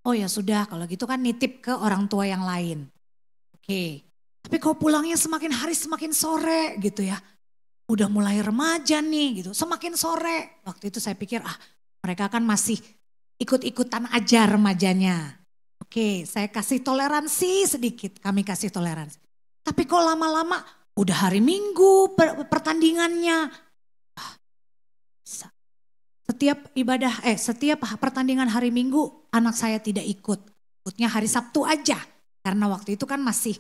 Oh ya sudah kalau gitu kan nitip ke orang tua yang lain. Oke, tapi kok pulangnya semakin hari semakin sore gitu ya. Udah mulai remaja nih gitu, semakin sore. Waktu itu saya pikir Mereka kan masih ikut-ikutan aja remajanya. Oke, saya kasih toleransi sedikit, kami kasih toleransi. Tapi kok lama-lama udah hari Minggu pertandingannya. Setiap pertandingan hari Minggu anak saya tidak ikut. Ikutnya hari Sabtu aja. Karena waktu itu kan masih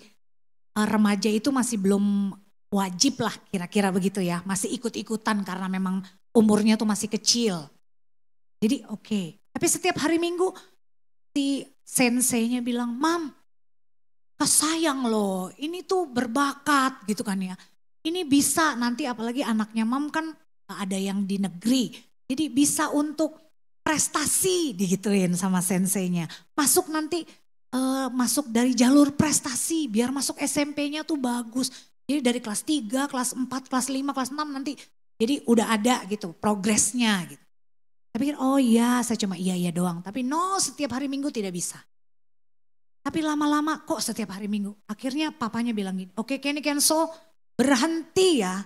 remaja itu masih belum wajib lah kira-kira begitu ya. Masih ikut-ikutan karena memang umurnya tuh masih kecil. Jadi oke. Tapi setiap hari Minggu si senseinya bilang, "Mam, sayang loh, ini tuh berbakat gitu kan ya. Ini bisa nanti apalagi anaknya Mam kan ada yang di negeri. Jadi bisa untuk prestasi," digituin sama senseinya. Masuk nanti masuk dari jalur prestasi biar masuk SMP-nya tuh bagus. Jadi dari kelas 3, kelas 4, kelas 5, kelas 6 nanti jadi udah ada gitu progresnya gitu. Tapi oh iya saya cuma iya doang. Tapi no setiap hari Minggu tidak bisa. Tapi lama-lama kok setiap hari Minggu. Akhirnya papanya bilang gini, oke Kenny Kenzo berhenti ya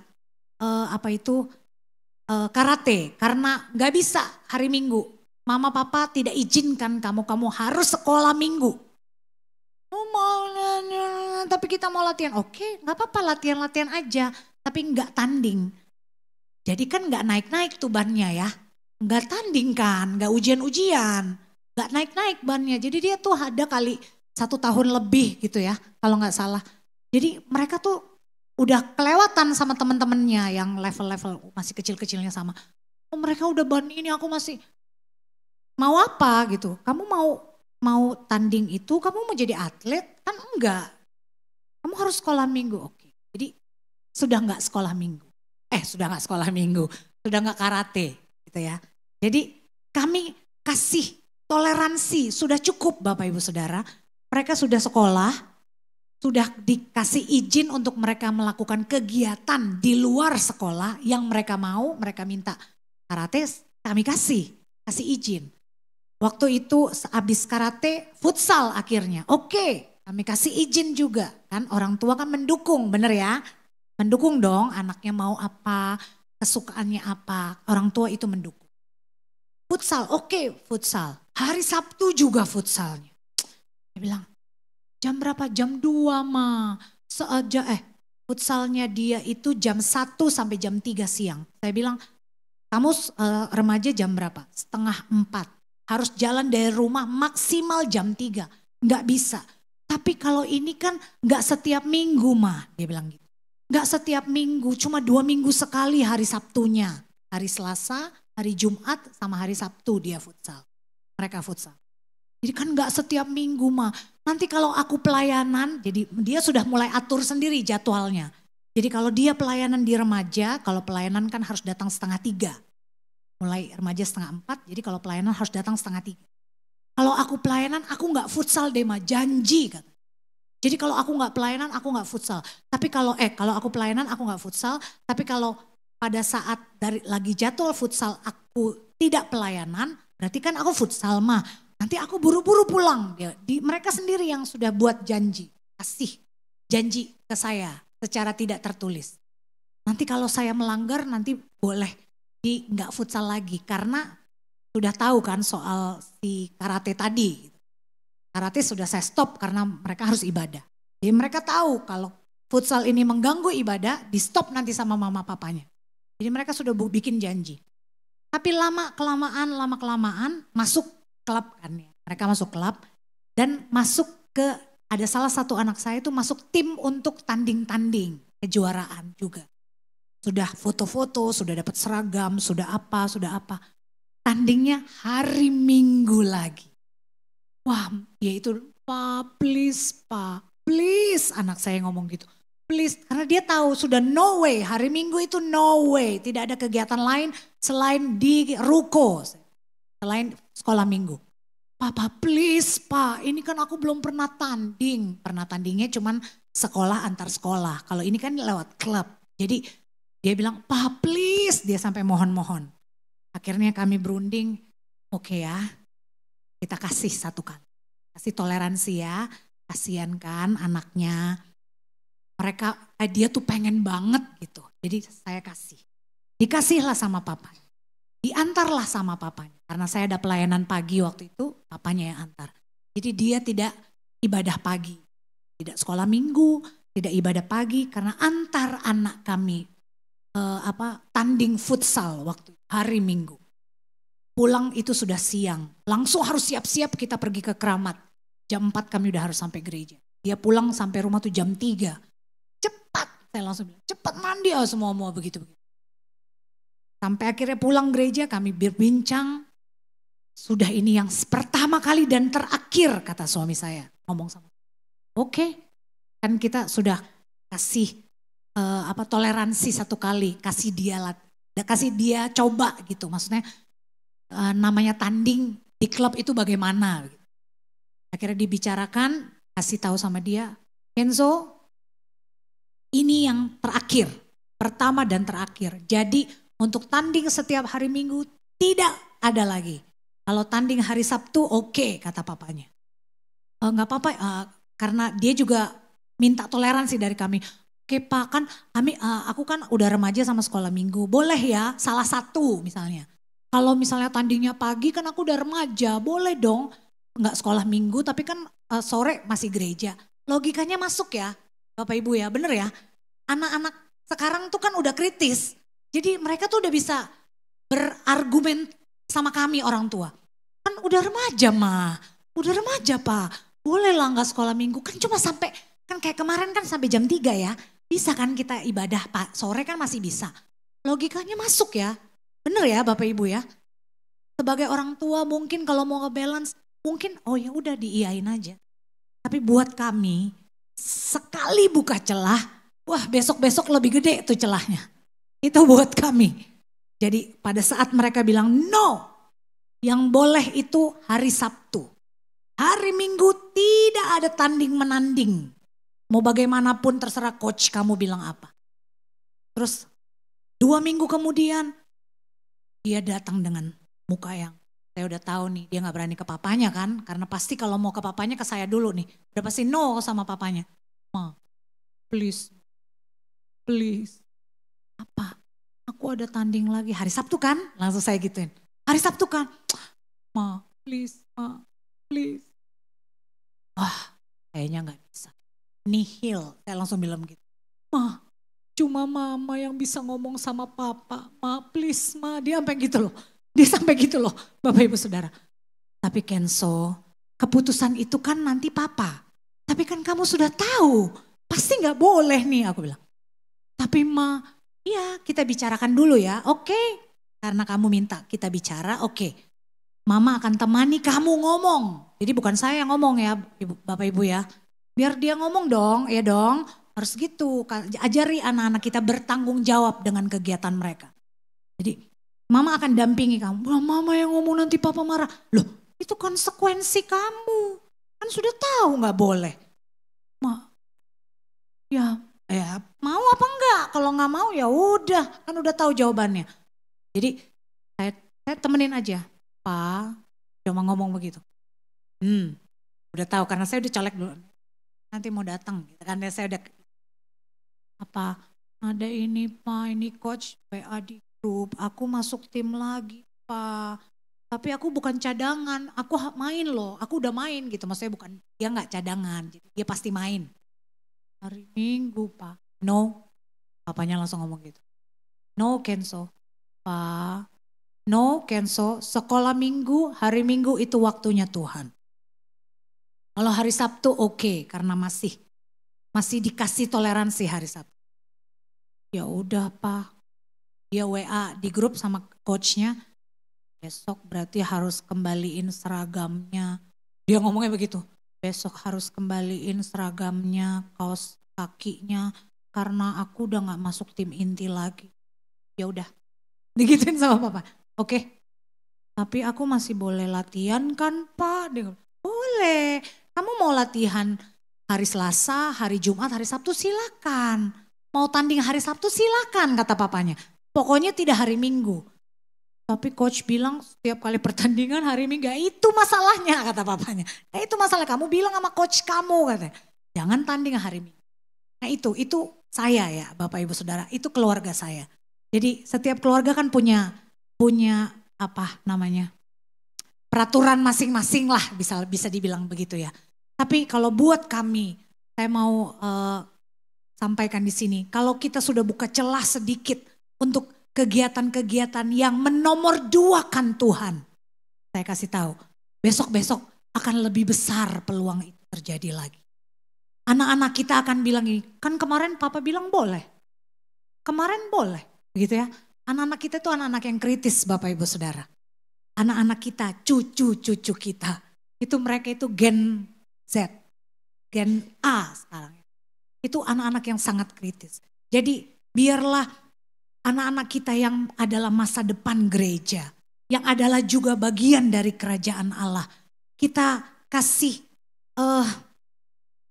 karate. Karena gak bisa hari Minggu. Mama papa tidak izinkan kamu harus sekolah Minggu. Tapi kita mau latihan. Oke gak apa-apa latihan-latihan aja. Tapi gak tanding. Jadi kan gak naik-naik tuh bannya ya. Gak tanding kan, gak ujian-ujian, gak naik-naik bannya. Jadi dia tuh ada kali 1 tahun lebih gitu ya, kalau gak salah. Jadi mereka tuh udah kelewatan sama teman-temannya yang level-level masih kecil-kecilnya sama. Oh mereka udah ban ini, aku masih mau apa gitu. Kamu mau tanding itu, kamu mau jadi atlet? Kan enggak. Kamu harus sekolah Minggu, oke. Jadi sudah gak sekolah Minggu. Sudah gak karate. Gitu ya. Jadi kami kasih toleransi, sudah cukup Bapak Ibu Saudara. Mereka sudah sekolah, sudah dikasih izin untuk mereka melakukan kegiatan di luar sekolah yang mereka mau, mereka minta karate, kami kasih izin. Waktu itu habis karate, futsal akhirnya. Oke, kami kasih izin juga. Kan orang tua kan mendukung, bener ya? Mendukung dong anaknya mau apa, kesukaannya apa, orang tua itu mendukung. Futsal, oke, futsal. Hari Sabtu juga futsalnya. Dia bilang, jam berapa? Jam 2 mah. Futsalnya dia itu jam 1 sampai jam 3 siang. Saya bilang, kamu remaja jam berapa? 3:30. Harus jalan dari rumah maksimal jam 3. Nggak bisa. Tapi kalau ini kan nggak setiap minggu mah, dia bilang gitu. Gak setiap minggu, cuma 2 minggu sekali hari Sabtunya. Hari Selasa, hari Jumat, sama hari Sabtu dia futsal. Mereka futsal. Jadi kan gak setiap minggu mah. Nanti kalau aku pelayanan, jadi dia sudah mulai atur sendiri jadwalnya. Jadi kalau dia pelayanan di remaja, kalau pelayanan kan harus datang 2:30. Mulai remaja 3:30, jadi kalau pelayanan harus datang 2:30. Kalau aku pelayanan, aku gak futsal deh mah, janji kata. Jadi kalau aku nggak pelayanan, aku nggak futsal. Tapi kalau aku pelayanan, aku nggak futsal. Tapi kalau pada saat lagi jadwal futsal aku tidak pelayanan, berarti kan aku futsal mah. Nanti aku buru-buru pulang. Mereka sendiri yang sudah buat janji, kasih janji ke saya secara tidak tertulis. Nanti kalau saya melanggar, nanti boleh nggak futsal lagi karena sudah tahu kan soal si karate tadi. Karate sudah saya stop karena mereka harus ibadah. Jadi mereka tahu kalau futsal ini mengganggu ibadah, di stop nanti sama mama papanya. Jadi mereka sudah bikin janji. Tapi lama-kelamaan masuk klub kan ya. Mereka masuk klub dan masuk ada salah satu anak saya itu masuk tim untuk tanding-tanding, kejuaraan juga. Sudah foto-foto, sudah dapat seragam, sudah apa. Tandingnya hari Minggu lagi. Wah, ya itu, Pak, please, anak saya ngomong gitu. Please, karena dia tahu sudah no way, hari Minggu itu no way. Tidak ada kegiatan lain selain di ruko, selain sekolah Minggu. Papa please Pak, ini kan aku belum pernah tanding. Pernah tandingnya cuman sekolah antar sekolah. Kalau ini kan lewat klub. Jadi dia bilang, Pak please, dia sampai mohon-mohon. Akhirnya kami berunding, oke ya. Kita kasih 1 kali, kasih toleransi ya, kasihan kan anaknya. Dia tuh pengen banget gitu, jadi saya kasih. Dikasihlah sama papa. diantarlah sama papanya. Karena saya ada pelayanan pagi waktu itu, papanya yang antar. Jadi dia tidak ibadah pagi, tidak sekolah minggu, tidak ibadah pagi karena antar anak kami tanding futsal waktu hari Minggu. Pulang itu sudah siang, langsung harus siap-siap kita pergi ke Keramat. Jam 4 kami udah harus sampai gereja. Dia pulang sampai rumah tuh jam 3. Cepat, saya langsung bilang, cepat mandi semua begitu. Sampai akhirnya pulang gereja kami berbincang, sudah ini yang pertama kali dan terakhir kata suami saya ngomong sama. Oke, kan kita sudah kasih toleransi satu kali, kasih dia coba gitu. Maksudnya namanya tanding di klub itu bagaimana. Gitu. Akhirnya dibicarakan, kasih tahu sama dia, Kenzo, ini yang terakhir, pertama dan terakhir. Jadi untuk tanding setiap hari Minggu tidak ada lagi. Kalau tanding hari Sabtu oke, kata papanya. Nggak apa-apa karena dia juga minta toleransi dari kami. Oke Pak, kan aku kan udah remaja sama sekolah minggu. Boleh ya salah satu misalnya. Kalau misalnya tandingnya pagi kan aku udah remaja, boleh dong. Nggak sekolah minggu tapi kan sore masih gereja. Logikanya masuk ya Bapak Ibu ya, bener ya. Anak-anak sekarang tuh kan udah kritis. Jadi mereka tuh udah bisa berargumen sama kami orang tua. Kan udah remaja udah remaja Pak. Boleh lah nggak sekolah minggu, kan cuma sampai, kan kayak kemarin kan sampai jam 3 ya. Bisa kan kita ibadah Pak, sore kan masih bisa. Logikanya masuk ya, bener ya Bapak Ibu ya. Sebagai orang tua mungkin kalau mau nge-balance, mungkin oh ya udah diiyain aja. Tapi buat kami, sekali buka celah, wah besok-besok lebih gede tuh celahnya. Itu buat kami. Jadi pada saat mereka bilang no, yang boleh itu hari Sabtu. Hari Minggu tidak ada tanding menanding. Mau bagaimanapun terserah coach kamu bilang apa. Terus 2 minggu kemudian dia datang dengan muka yang saya udah tahu nih dia gak berani ke papanya kan. Karena pasti kalau mau ke papanya ke saya dulu nih. Udah pasti no sama papanya. Ma, please. Apa? Aku ada tanding lagi. Hari Sabtu kan? Langsung saya gituin. Hari Sabtu kan? Ma, please. Wah, kayaknya gak bisa. Nihil, saya langsung bilang gitu. Ma, cuma mama yang bisa ngomong sama papa. Ma, please ma. Dia sampai gitu loh. Bapak Ibu Saudara. Tapi Kenzo, keputusan itu kan nanti papa. Tapi kan kamu sudah tahu. Pasti gak boleh nih, aku bilang. Tapi ma, iya kita bicarakan dulu ya, oke. Karena kamu minta kita bicara, oke. Mama akan temani kamu ngomong. Jadi bukan saya yang ngomong ya Bapak Ibu ya. Biar dia ngomong dong, ya dong. Harus gitu, ajari anak-anak kita bertanggung jawab dengan kegiatan mereka. Jadi mama akan dampingi kamu. Mama yang ngomong nanti papa marah. Loh itu konsekuensi kamu. Kan sudah tahu gak boleh. Ma, ya mau apa enggak? Kalau nggak mau ya udah, kan udah tahu jawabannya. Jadi saya temenin aja, Pak, cuma ngomong begitu. Udah tahu karena saya udah colek dulu. Nanti mau datang, gitu kan? Saya udah apa? Ada ini Pak, ini coach WA di grup. Aku masuk tim lagi Pak. Tapi aku bukan cadangan, aku main loh. Aku udah main gitu, maksudnya bukan dia nggak cadangan, jadi dia pasti main. Hari Minggu Pak. No, papanya langsung ngomong gitu. No Kenzo, Pak. No Kenzo, sekolah minggu, hari Minggu itu waktunya Tuhan. Kalau hari Sabtu oke, karena masih dikasih toleransi hari Sabtu. Ya udah Pak. Dia WA di grup sama coachnya. Besok berarti harus kembaliin seragamnya. Dia ngomongnya begitu. Besok harus kembaliin seragamnya, kaos kakinya, karena aku udah gak masuk tim inti lagi. Ya udah, digituin sama papa. Oke, tapi aku masih boleh latihan kan Pak? Dia bilang, boleh, kamu mau latihan hari Selasa, hari Jumat, hari Sabtu silakan. Mau tanding hari Sabtu silakan kata papanya. Pokoknya tidak hari Minggu. Tapi coach bilang setiap kali pertandingan hari Minggu, itu masalahnya kata papanya. Itu masalah, kamu bilang sama coach kamu katanya. Jangan tanding hari Minggu. Nah itu saya ya Bapak Ibu Saudara, itu keluarga saya. Jadi setiap keluarga kan punya punya apa namanya peraturan masing-masing lah, bisa dibilang begitu ya. Tapi kalau buat kami, saya mau sampaikan di sini, kalau kita sudah buka celah sedikit untuk kegiatan-kegiatan yang menomorduakan Tuhan, saya kasih tahu, besok-besok akan lebih besar peluang itu terjadi lagi. Anak-anak kita akan bilang ini, kan kemarin papa bilang boleh, kemarin boleh, begitu ya. Anak-anak kita itu anak-anak yang kritis, Bapak Ibu Saudara. Anak-anak kita, cucu-cucu kita, itu mereka itu Gen Z, Gen A sekarang. Itu anak-anak yang sangat kritis. Jadi biarlah anak-anak kita yang adalah masa depan gereja, yang adalah juga bagian dari kerajaan Allah. Kita kasih,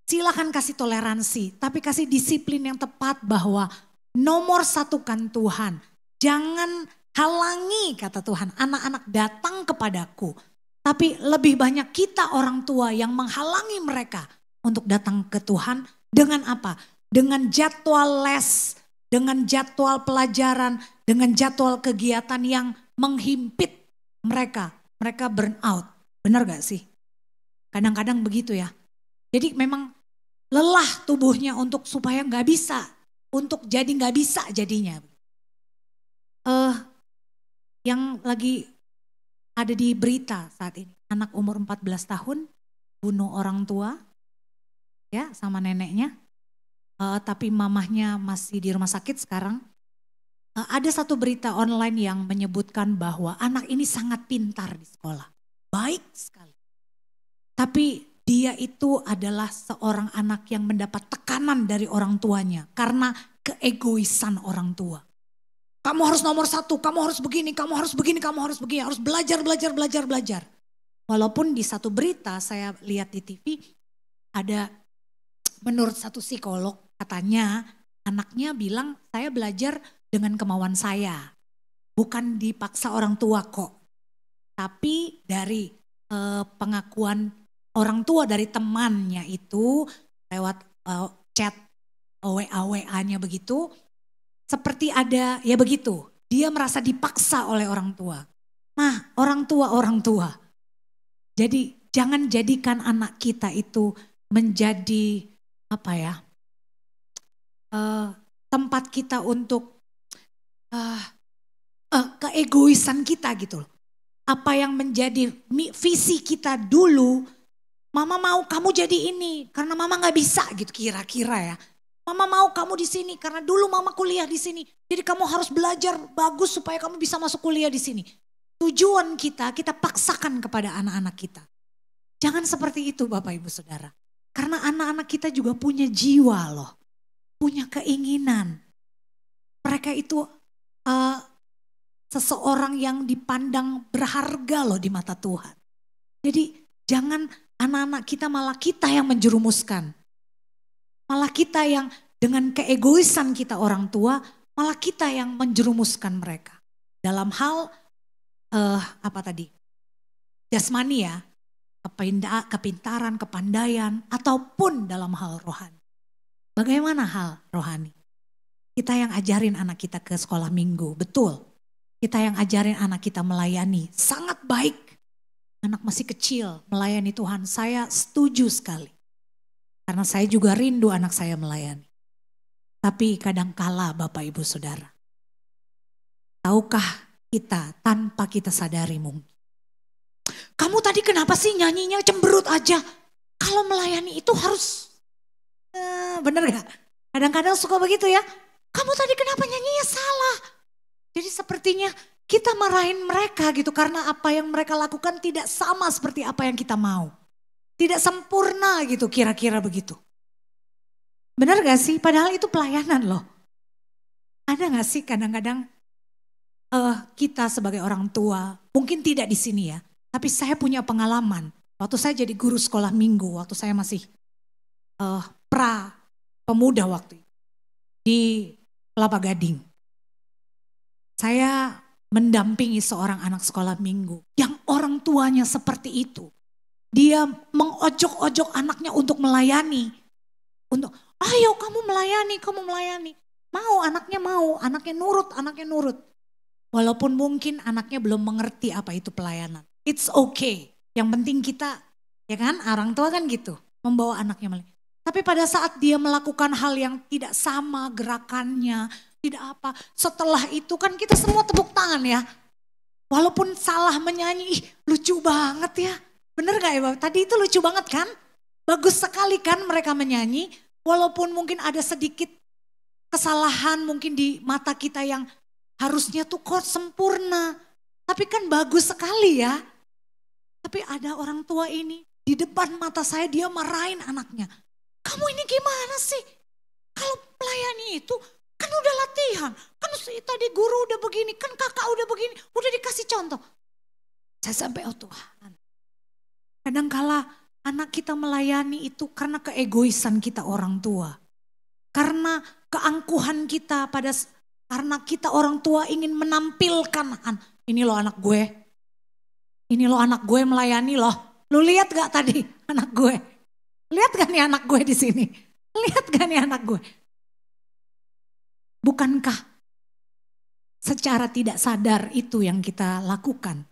silakan kasih toleransi, tapi kasih disiplin yang tepat bahwa nomor satukan Tuhan. Jangan halangi, kata Tuhan, anak-anak datang kepadaku. Tapi lebih banyak kita orang tua yang menghalangi mereka untuk datang ke Tuhan. Dengan apa? Dengan jadwal les, dengan jadwal pelajaran, dengan jadwal kegiatan yang menghimpit mereka. Mereka burn out. Benar gak sih? Kadang-kadang begitu ya. Jadi memang lelah tubuhnya untuk supaya gak bisa. Untuk jadi gak bisa jadinya. Yang lagi ada di berita saat ini. Anak umur 14 tahun bunuh orang tua. Ya, sama neneknya, tapi mamahnya masih di rumah sakit sekarang. Ada satu berita online yang menyebutkan bahwa anak ini sangat pintar di sekolah, baik sekali. Tapi dia itu adalah seorang anak yang mendapat tekanan dari orang tuanya karena keegoisan orang tua. Kamu harus nomor satu, kamu harus begini, kamu harus begini, kamu harus begini, harus belajar. Walaupun di satu berita saya lihat di TV ada, menurut satu psikolog katanya anaknya bilang saya belajar dengan kemauan saya. Bukan dipaksa orang tua kok. Tapi dari pengakuan orang tua dari temannya itu lewat chat WA-nya begitu. Seperti ada ya begitu. Dia merasa dipaksa oleh orang tua. Nah orang tua. Jadi jangan jadikan anak kita itu menjadi tempat kita untuk keegoisan kita gitu loh. Apa yang menjadi visi kita dulu, mama mau kamu jadi ini karena mama nggak bisa gitu kira-kira ya. Mama mau kamu di sini karena dulu mama kuliah di sini. Jadi kamu harus belajar bagus supaya kamu bisa masuk kuliah di sini. Tujuan kita paksakan kepada anak-anak kita. Jangan seperti itu Bapak Ibu Saudara. Karena anak-anak kita juga punya jiwa loh, punya keinginan. Mereka itu seseorang yang dipandang berharga loh di mata Tuhan. Jadi jangan anak-anak kita malah kita yang menjerumuskan. Malah kita yang dengan keegoisan kita orang tua, malah kita yang menjerumuskan mereka. Dalam hal jasmani ya. Kepintaran, kepandaian, ataupun dalam hal rohani. Bagaimana hal rohani? Kita yang ajarin anak kita ke sekolah minggu, betul. Kita yang ajarin anak kita melayani, sangat baik. Anak masih kecil, melayani Tuhan, saya setuju sekali. Karena saya juga rindu anak saya melayani. Tapi kadang kala Bapak Ibu Saudara, tahukah kita tanpa kita sadari mungkin, kamu tadi kenapa sih nyanyinya cemberut aja? Kalau melayani itu harus, bener gak? Kadang-kadang suka begitu ya. Kamu tadi kenapa nyanyinya salah? Jadi sepertinya kita marahin mereka gitu. Karena apa yang mereka lakukan tidak sama seperti apa yang kita mau. Tidak sempurna gitu kira-kira begitu. Bener gak sih? Padahal itu pelayanan loh. Ada gak sih kadang-kadang kita sebagai orang tua, mungkin tidak di sini ya. Tapi saya punya pengalaman, waktu saya jadi guru sekolah minggu, waktu saya masih pemuda waktu itu, di Kelapa Gading. Saya mendampingi seorang anak sekolah minggu, yang orang tuanya seperti itu. Dia mengojok-ojok anaknya untuk melayani. Ayo kamu melayani. Mau, anaknya nurut. Walaupun mungkin anaknya belum mengerti apa itu pelayanan. It's okay. Yang penting kita, ya kan, orang tua kan gitu, membawa anaknya melayani. Tapi pada saat dia melakukan hal yang tidak sama gerakannya, tidak apa. Setelah itu kan kita semua tepuk tangan ya. Walaupun salah menyanyi, lucu banget ya. Bener gak ya Bapak? Tadi itu lucu banget kan? Bagus sekali kan mereka menyanyi. Walaupun mungkin ada sedikit kesalahan mungkin di mata kita yang harusnya tuh kok sempurna. Tapi kan bagus sekali ya. Tapi ada orang tua ini di depan mata saya dia marahin anaknya. Kamu ini gimana sih? Kalau melayani itu kan udah latihan. Kan tadi guru udah begini, kan kakak udah begini. Udah dikasih contoh. Saya sampai oh Tuhan. Kadangkala anak kita melayani itu karena keegoisan kita orang tua. Karena keangkuhan kita karena kita orang tua ingin menampilkan. Ini loh anak gue. Ini loh anak gue melayani loh. Lu lihat gak tadi anak gue? Lihat gak nih anak gue di sini? Lihat gak nih anak gue? Bukankah secara tidak sadar itu yang kita lakukan?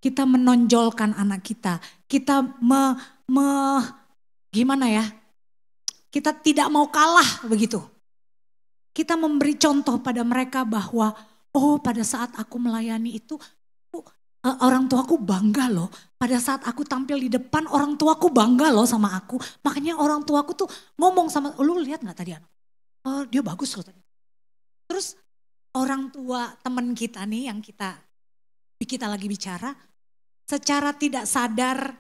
Kita menonjolkan anak kita. Kita gimana ya? Kita tidak mau kalah begitu. Kita memberi contoh pada mereka bahwa oh pada saat aku melayani itu orang tuaku bangga loh. Pada saat aku tampil di depan orang tuaku bangga loh sama aku. Makanya orang tuaku tuh ngomong sama, lu lihat gak tadi anak? Oh dia bagus loh tadi. Terus orang tua teman kita nih yang kita lagi bicara. Secara tidak sadar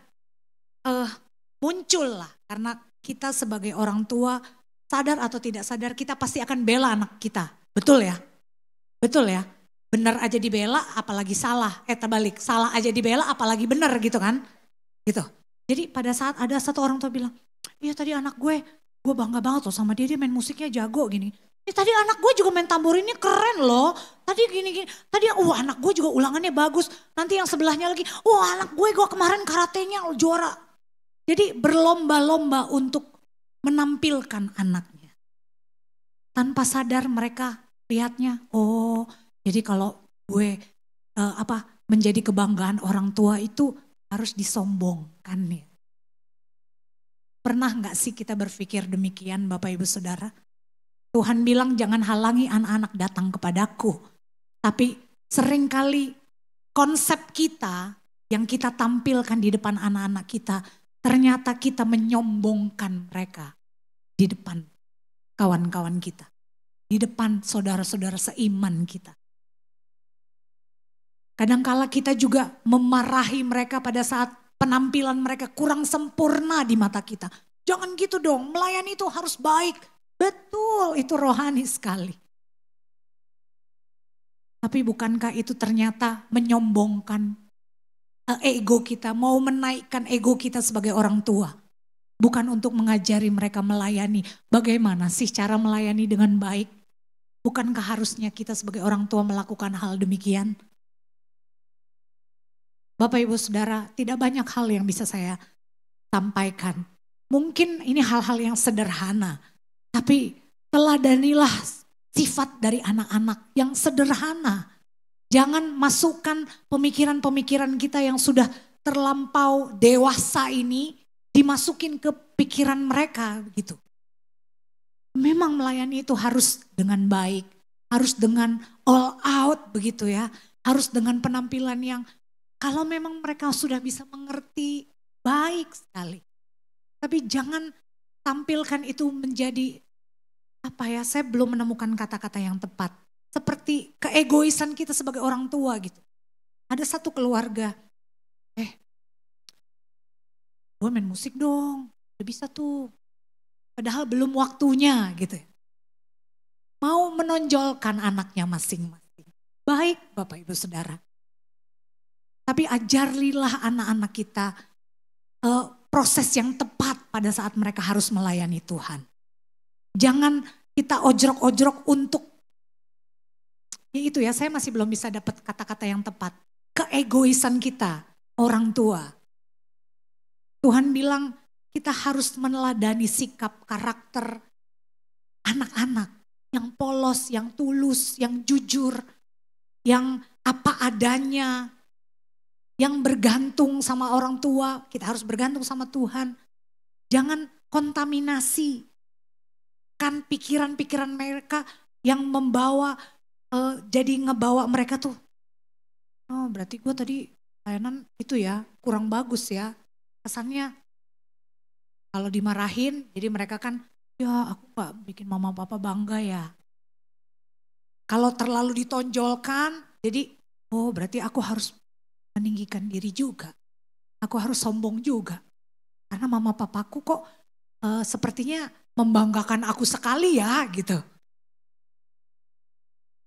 muncul lah. Karena kita sebagai orang tua sadar atau tidak sadar kita pasti akan bela anak kita. Betul ya? Betul ya? Benar aja dibela apalagi salah, terbalik. Salah aja dibela apalagi benar gitu kan. Gitu. Jadi pada saat ada satu orang tua bilang, iya tadi anak gue bangga banget loh sama dia main musiknya jago gini. Tadi anak gue juga main tamborinnya keren loh. Tadi gini. Tadi anak gue juga ulangannya bagus. Nanti yang sebelahnya lagi, anak gue kemarin karatenya juara. Jadi berlomba-lomba untuk menampilkan anaknya. Tanpa sadar mereka lihatnya, jadi kalau gue menjadi kebanggaan orang tua itu harus disombongkan ya. Pernah gak sih kita berpikir demikian Bapak Ibu Saudara? Tuhan bilang jangan halangi anak-anak datang kepadaku. Tapi seringkali konsep kita yang kita tampilkan di depan anak-anak kita, ternyata kita menyombongkan mereka di depan kawan-kawan kita. Di depan saudara-saudara seiman kita. Kadangkala kita juga memarahi mereka pada saat penampilan mereka kurang sempurna di mata kita. Jangan gitu dong, melayani itu harus baik. Betul, itu rohani sekali. Tapi bukankah itu ternyata menyombongkan ego kita, mau menaikkan ego kita sebagai orang tua. Bukan untuk mengajari mereka melayani. Bagaimana sih cara melayani dengan baik? Bukankah harusnya kita sebagai orang tua melakukan hal demikian? Bapak Ibu Saudara, tidak banyak hal yang bisa saya sampaikan. Mungkin ini hal-hal yang sederhana. Tapi teladanilah sifat dari anak-anak yang sederhana. Jangan masukkan pemikiran-pemikiran kita yang sudah terlampau dewasa ini dimasukin ke pikiran mereka gitu. Memang melayani itu harus dengan baik, harus dengan all out begitu ya. Harus dengan penampilan yang kalau memang mereka sudah bisa mengerti baik sekali. Tapi jangan tampilkan itu menjadi saya belum menemukan kata-kata yang tepat. Seperti keegoisan kita sebagai orang tua gitu. Ada satu keluarga, gue main musik dong, udah bisa tuh. Padahal belum waktunya gitu. Mau menonjolkan anaknya masing-masing. Baik Bapak Ibu Saudara. Tapi ajarilah anak-anak kita proses yang tepat pada saat mereka harus melayani Tuhan. Jangan kita ojrok-ojrok untuk, ya itu ya saya masih belum bisa dapat kata-kata yang tepat. Keegoisan kita, orang tua. Tuhan bilang kita harus meneladani sikap karakter anak-anak yang polos, yang tulus, yang jujur. yang apa adanya, yang bergantung sama orang tua. Kita harus bergantung sama Tuhan. Jangan kontaminasi kan pikiran-pikiran mereka yang membawa, jadi ngebawa mereka tuh, oh berarti gue tadi layanan itu ya kurang bagus ya. Kesannya kalau dimarahin, jadi mereka kan, ya aku gak bikin mama papa bangga ya. Kalau terlalu ditonjolkan, jadi oh berarti aku harus meninggikan diri juga. Aku harus sombong juga. Karena mama papaku kok sepertinya membanggakan aku sekali ya gitu.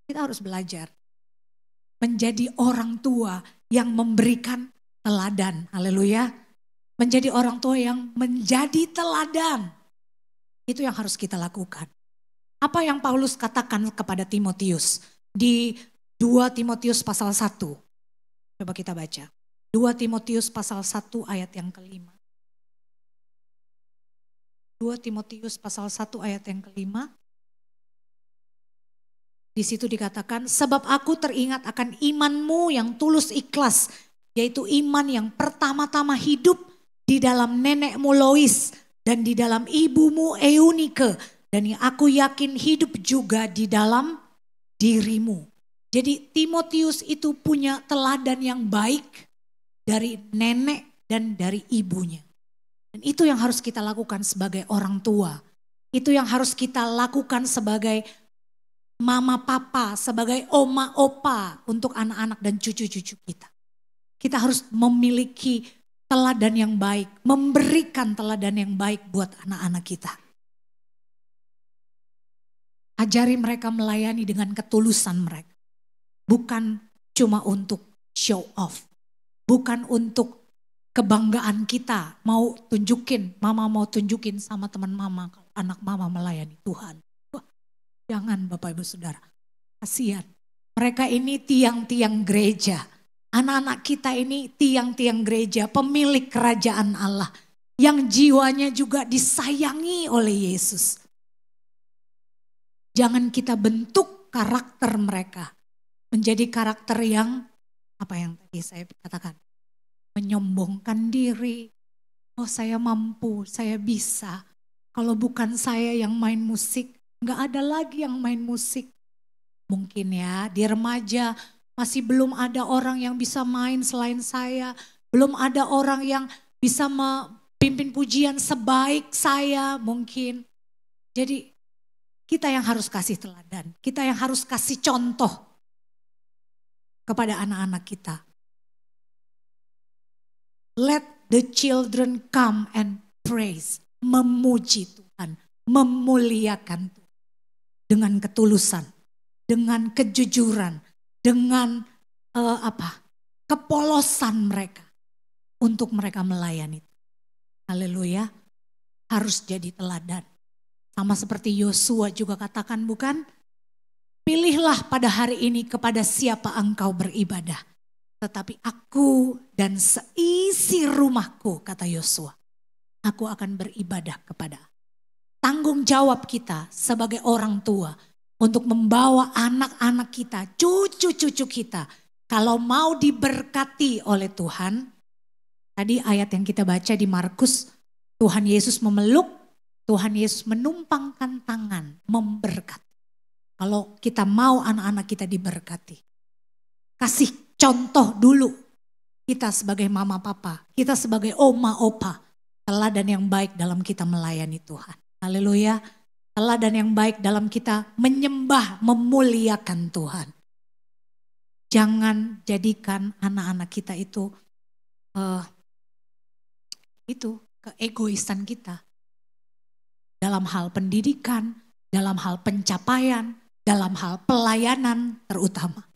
Kita harus belajar menjadi orang tua yang memberikan teladan. Haleluya. Menjadi orang tua yang menjadi teladan. Itu yang harus kita lakukan. Apa yang Paulus katakan kepada Timotius di 2 Timotius pasal 1. Coba kita baca. 2 Timotius pasal 1 ayat yang kelima. 2 Timotius pasal 1 ayat yang kelima. Di situ dikatakan, sebab aku teringat akan imanmu yang tulus ikhlas, yaitu iman yang pertama-tama hidup di dalam nenekmu Lois dan di dalam ibumu Eunike, dan yang aku yakin hidup juga di dalam dirimu. Jadi Timotius itu punya teladan yang baik dari nenek dan dari ibunya. Dan itu yang harus kita lakukan sebagai orang tua. Itu yang harus kita lakukan sebagai mama papa, sebagai oma opa untuk anak-anak dan cucu-cucu kita. Kita harus memiliki teladan yang baik, memberikan teladan yang baik buat anak-anak kita. Ajari mereka melayani dengan ketulusan mereka. Bukan cuma untuk show off. Bukan untuk kebanggaan kita, mau tunjukin, mama mau tunjukin sama teman mama, kalau anak mama melayani Tuhan. Wah, jangan Bapak Ibu Saudara, kasihan. Mereka ini tiang-tiang gereja, anak-anak kita ini tiang-tiang gereja, pemilik kerajaan Allah, yang jiwanya juga disayangi oleh Yesus. Jangan kita bentuk karakter mereka, menjadi karakter yang, apa yang tadi saya katakan, menyombongkan diri. Oh saya mampu, saya bisa. Kalau bukan saya yang main musik, gak ada lagi yang main musik. Mungkin ya di remaja masih belum ada orang yang bisa main selain saya. Belum ada orang yang bisa memimpin pujian sebaik saya mungkin. Jadi kita yang harus kasih teladan. Kita yang harus kasih contoh kepada anak-anak kita. Let the children come and praise, memuji Tuhan, memuliakan Tuhan dengan ketulusan, dengan kejujuran, dengan kepolosan mereka untuk mereka melayani. Haleluya, harus jadi teladan. Sama seperti Yosua juga katakan bukan? Pilihlah pada hari ini kepada siapa engkau beribadah. Tetapi aku dan seisi rumahku, kata Yosua, aku akan beribadah kepada. Tanggung jawab kita sebagai orang tua untuk membawa anak-anak kita, cucu-cucu kita. Kalau mau diberkati oleh Tuhan, tadi ayat yang kita baca di Markus, Tuhan Yesus memeluk, Tuhan Yesus menumpangkan tangan, memberkati. Kalau kita mau anak-anak kita diberkati, kasih contoh dulu, kita sebagai mama papa, kita sebagai oma opa, teladan yang baik dalam kita melayani Tuhan. Haleluya, teladan yang baik dalam kita menyembah, memuliakan Tuhan. Jangan jadikan anak-anak kita itu keegoisan kita. Dalam hal pendidikan, dalam hal pencapaian, dalam hal pelayanan terutama.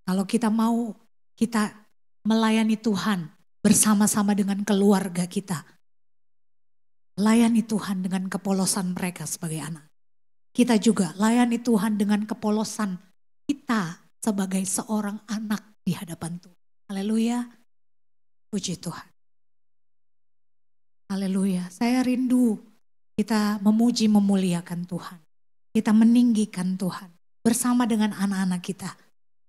Kalau kita mau kita melayani Tuhan bersama-sama dengan keluarga kita. Layani Tuhan dengan kepolosan mereka sebagai anak. Kita juga layani Tuhan dengan kepolosan kita sebagai seorang anak di hadapan Tuhan. Haleluya. Puji Tuhan. Haleluya. Saya rindu kita memuji memuliakan Tuhan. Kita meninggikan Tuhan. bersama dengan anak-anak kita.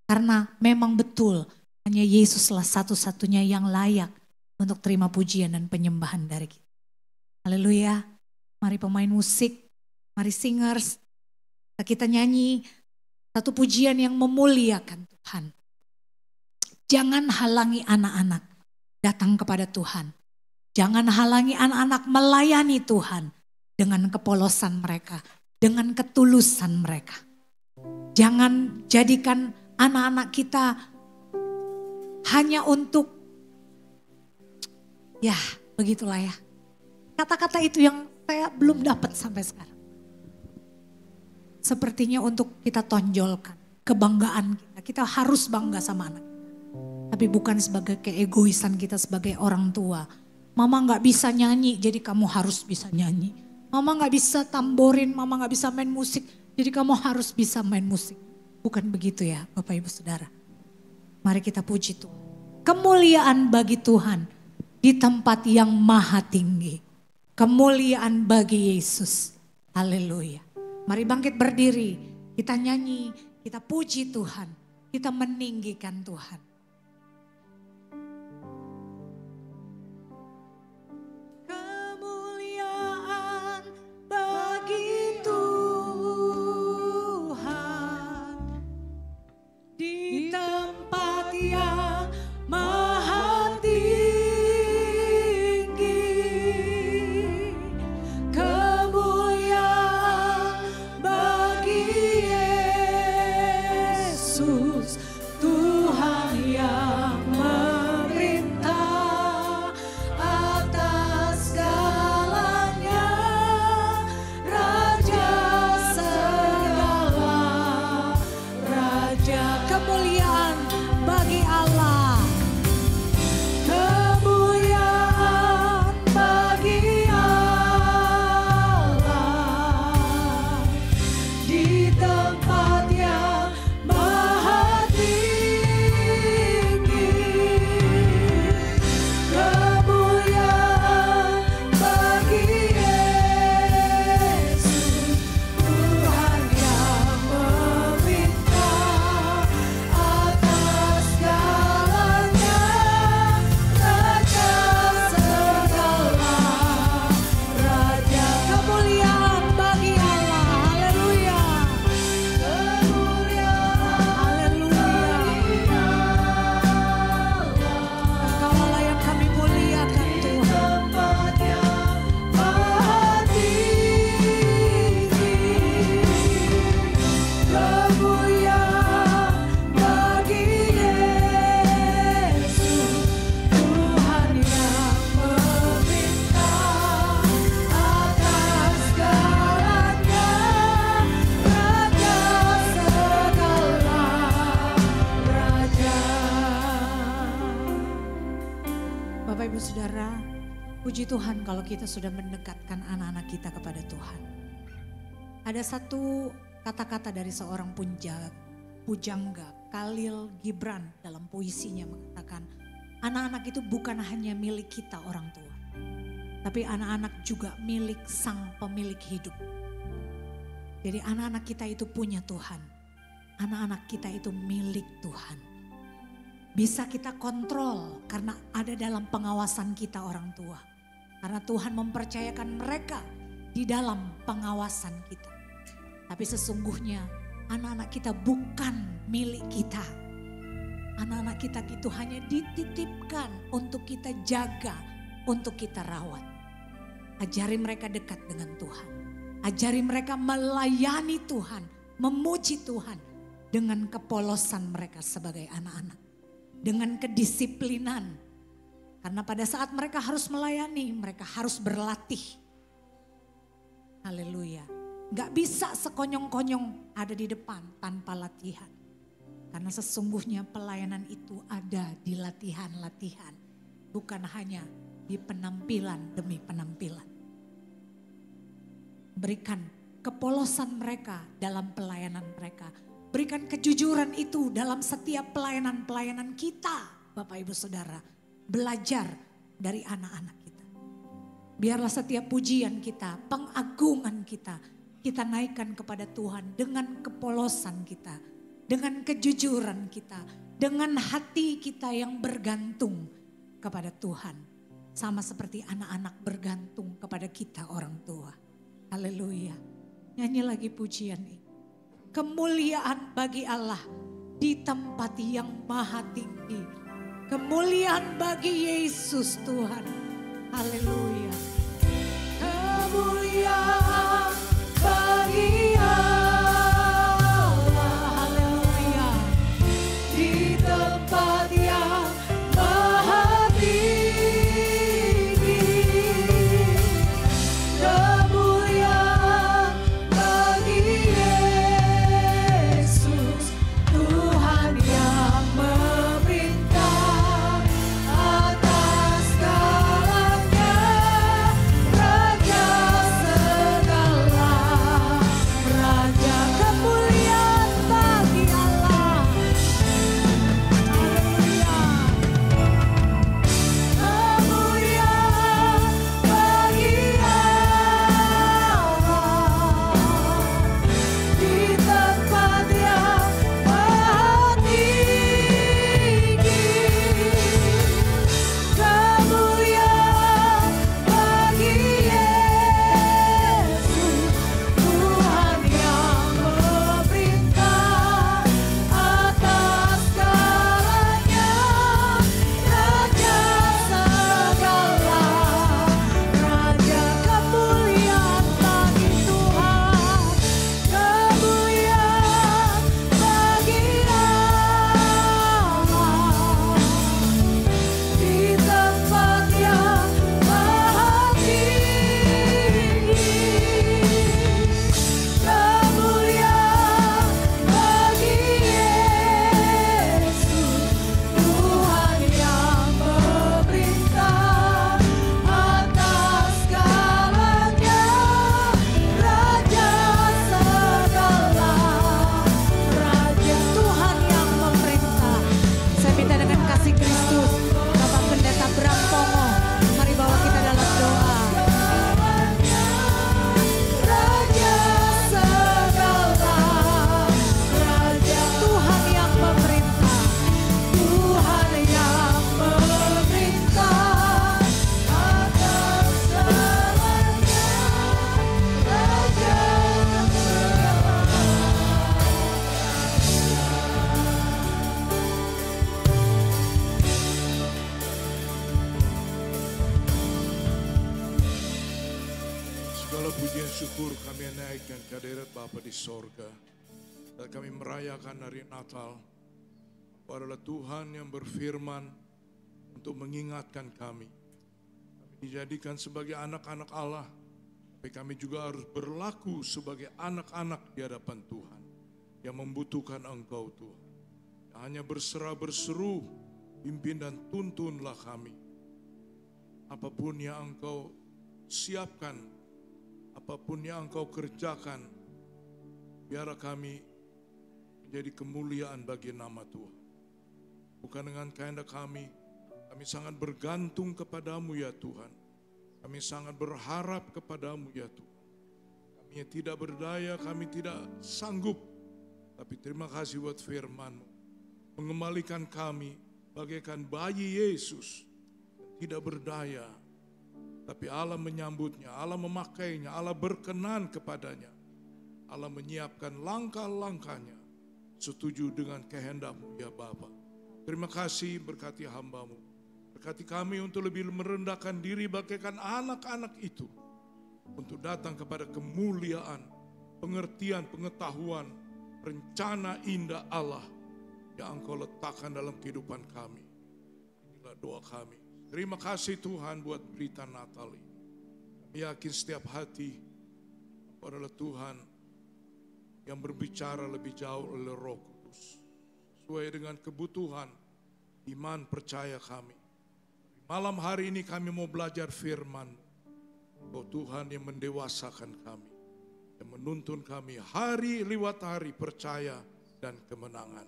Karena memang betul hanya Yesuslah satu-satunya yang layak untuk terima pujian dan penyembahan dari kita. Haleluya. Mari pemain musik, mari singers, kita nyanyi satu pujian yang memuliakan Tuhan. Jangan halangi anak-anak datang kepada Tuhan. Jangan halangi anak-anak melayani Tuhan dengan kepolosan mereka, dengan ketulusan mereka. Jangan jadikan anak-anak kita hanya untuk, ya begitulah ya. Kata-kata itu yang saya belum dapat sampai sekarang. Sepertinya untuk kita tonjolkan kebanggaan kita. Kita harus bangga sama anak kita. Tapi bukan sebagai keegoisan kita sebagai orang tua. Mama gak bisa nyanyi, jadi kamu harus bisa nyanyi. Mama gak bisa tamborin, mama gak bisa main musik, jadi kamu harus bisa main musik. Bukan begitu ya Bapak Ibu Saudara. Mari kita puji Tuhan. Kemuliaan bagi Tuhan di tempat yang maha tinggi. Kemuliaan bagi Yesus. Haleluya. Mari bangkit berdiri. Kita nyanyi, kita puji Tuhan. Kita meninggikan Tuhan. Kemuliaan bagi Tuhan di tempat yang maha tinggi. Kemuliaan bagi Yesus, Tuhan yang memerintah atas segalanya, Raja segala raja. Kemuliaan bagi Allah. Kemuliaan bagi Allah di tempat yang maha tinggi. Kemuliaan bagi Yesus, Tuhan yang memerintah atas segalanya, Raja segala raja. Kemuliaan bagi Allah. Haleluya. Kemuliaan haleluya. Engkaulah yang kami muliakan Tuhan. Tempat yang maha tinggi. Kemuliaan bagi Yesus, Tuhan yang memerintah atas segalanya, Raja segala raja. Bapak Ibu Saudara, puji Tuhan kalau kita sudah mendekatkan anak-anak kita kepada Tuhan. Ada satu kata-kata dari seorang pujangga, Khalil Gibran, dalam puisinya mengatakan, anak-anak itu bukan hanya milik kita orang tua, tapi anak-anak juga milik sang pemilik hidup. Jadi anak-anak kita itu punya Tuhan. Anak-anak kita itu milik Tuhan. Bisa kita kontrol karena ada dalam pengawasan kita orang tua. Karena Tuhan mempercayakan mereka di dalam pengawasan kita. Tapi sesungguhnya anak-anak kita bukan milik kita. Anak-anak kita itu hanya dititipkan untuk kita jaga, untuk kita rawat. Ajari mereka dekat dengan Tuhan. Ajari mereka melayani Tuhan, memuji Tuhan dengan kepolosan mereka sebagai anak-anak. Dengan kedisiplinan. Karena pada saat mereka harus melayani, mereka harus berlatih. Haleluya. Gak bisa sekonyong-konyong ada di depan tanpa latihan. Karena sesungguhnya pelayanan itu ada di latihan-latihan. Bukan hanya di penampilan demi penampilan. Berikan kepolosan mereka dalam pelayanan mereka. Berikan kejujuran itu dalam setiap pelayanan-pelayanan kita, Bapak Ibu Saudara. Belajar dari anak-anak kita. Biarlah setiap pujian kita, pengagungan kita kita naikkan kepada Tuhan dengan kepolosan kita, dengan kejujuran kita, dengan hati kita yang bergantung kepada Tuhan. Sama seperti anak-anak bergantung kepada kita orang tua. Haleluya. Nyanyi lagi pujian ini. Kemuliaan bagi Allah di tempat yang maha tinggi. Kemuliaan bagi Yesus Tuhan. Haleluya. Kemuliaan bagi Allah. Haleluya. Di tempat yang maha tinggi. Kemuliaan bagi Yesus Tuhan yang memerintah atas segalanya, Raja segala raja. Kemuliaan bagi Allah. Haleluya. Kemuliaan bagi Allah di tempat yang maha tinggi. Kemuliaan bagi Yesus Tuhan yang memerintah atas segalanya, Raja segala raja. Kemuliaan bagi Tuhan, kemuliaan bagi Allah di tempat yang maha tinggi. Kemuliaan bagi Yesus Tuhan yang memerintah atas segalanya, Raja segala raja. Tuhan yang memerintah. Saya minta dengan kasih Kristus, Bapak Pendeta Bram Pongo, mari bawa kita dalam doa. Raja segala raja. Tuhan yang memerintah, Tuhan yang memerintah atas segalanya, Raja Segala pujian syukur kami naikkan ke hadirat Bapa di sorga. Dan kami merayakan hari Natal. Engkau adalah Tuhan yang berfirman untuk mengingatkan kami. Kami dijadikan sebagai anak-anak Allah. Tapi kami juga harus berlaku sebagai anak-anak di hadapan Tuhan. Yang membutuhkan Engkau Tuhan. Yang hanya berserah berseru, pimpin dan tuntunlah kami. Apapun yang Engkau siapkan, apapun yang Engkau kerjakan, biar kami menjadi kemuliaan bagi nama Tuhan. Bukan dengan kehendak kami sangat bergantung kepadamu ya Tuhan. Kami sangat berharap kepadamu ya Tuhan. Kami yang tidak berdaya, kami tidak sanggup. Tapi terima kasih buat firman-Mu. Mengembalikan kami bagaikan bayi Yesus. Tidak berdaya. Tapi Allah menyambutnya, Allah memakainya, Allah berkenan kepadanya. Allah menyiapkan langkah-langkahnya setuju dengan kehendak-Mu ya Bapa. Terima kasih, berkati hamba-Mu. Berkati kami untuk lebih merendahkan diri bagaikan anak-anak itu. Untuk datang kepada kemuliaan, pengertian, pengetahuan, rencana indah Allah yang Engkau letakkan dalam kehidupan kami. Inilah doa kami. Terima kasih Tuhan buat berita Natal ini. Kami yakin setiap hati Engkau adalah Tuhan yang berbicara lebih jauh oleh Roh Kudus. Sesuai dengan kebutuhan, iman, percaya kami. Malam hari ini kami mau belajar firman. Engkau Tuhan yang mendewasakan kami. Yang menuntun kami hari lewat hari percaya dan kemenangan.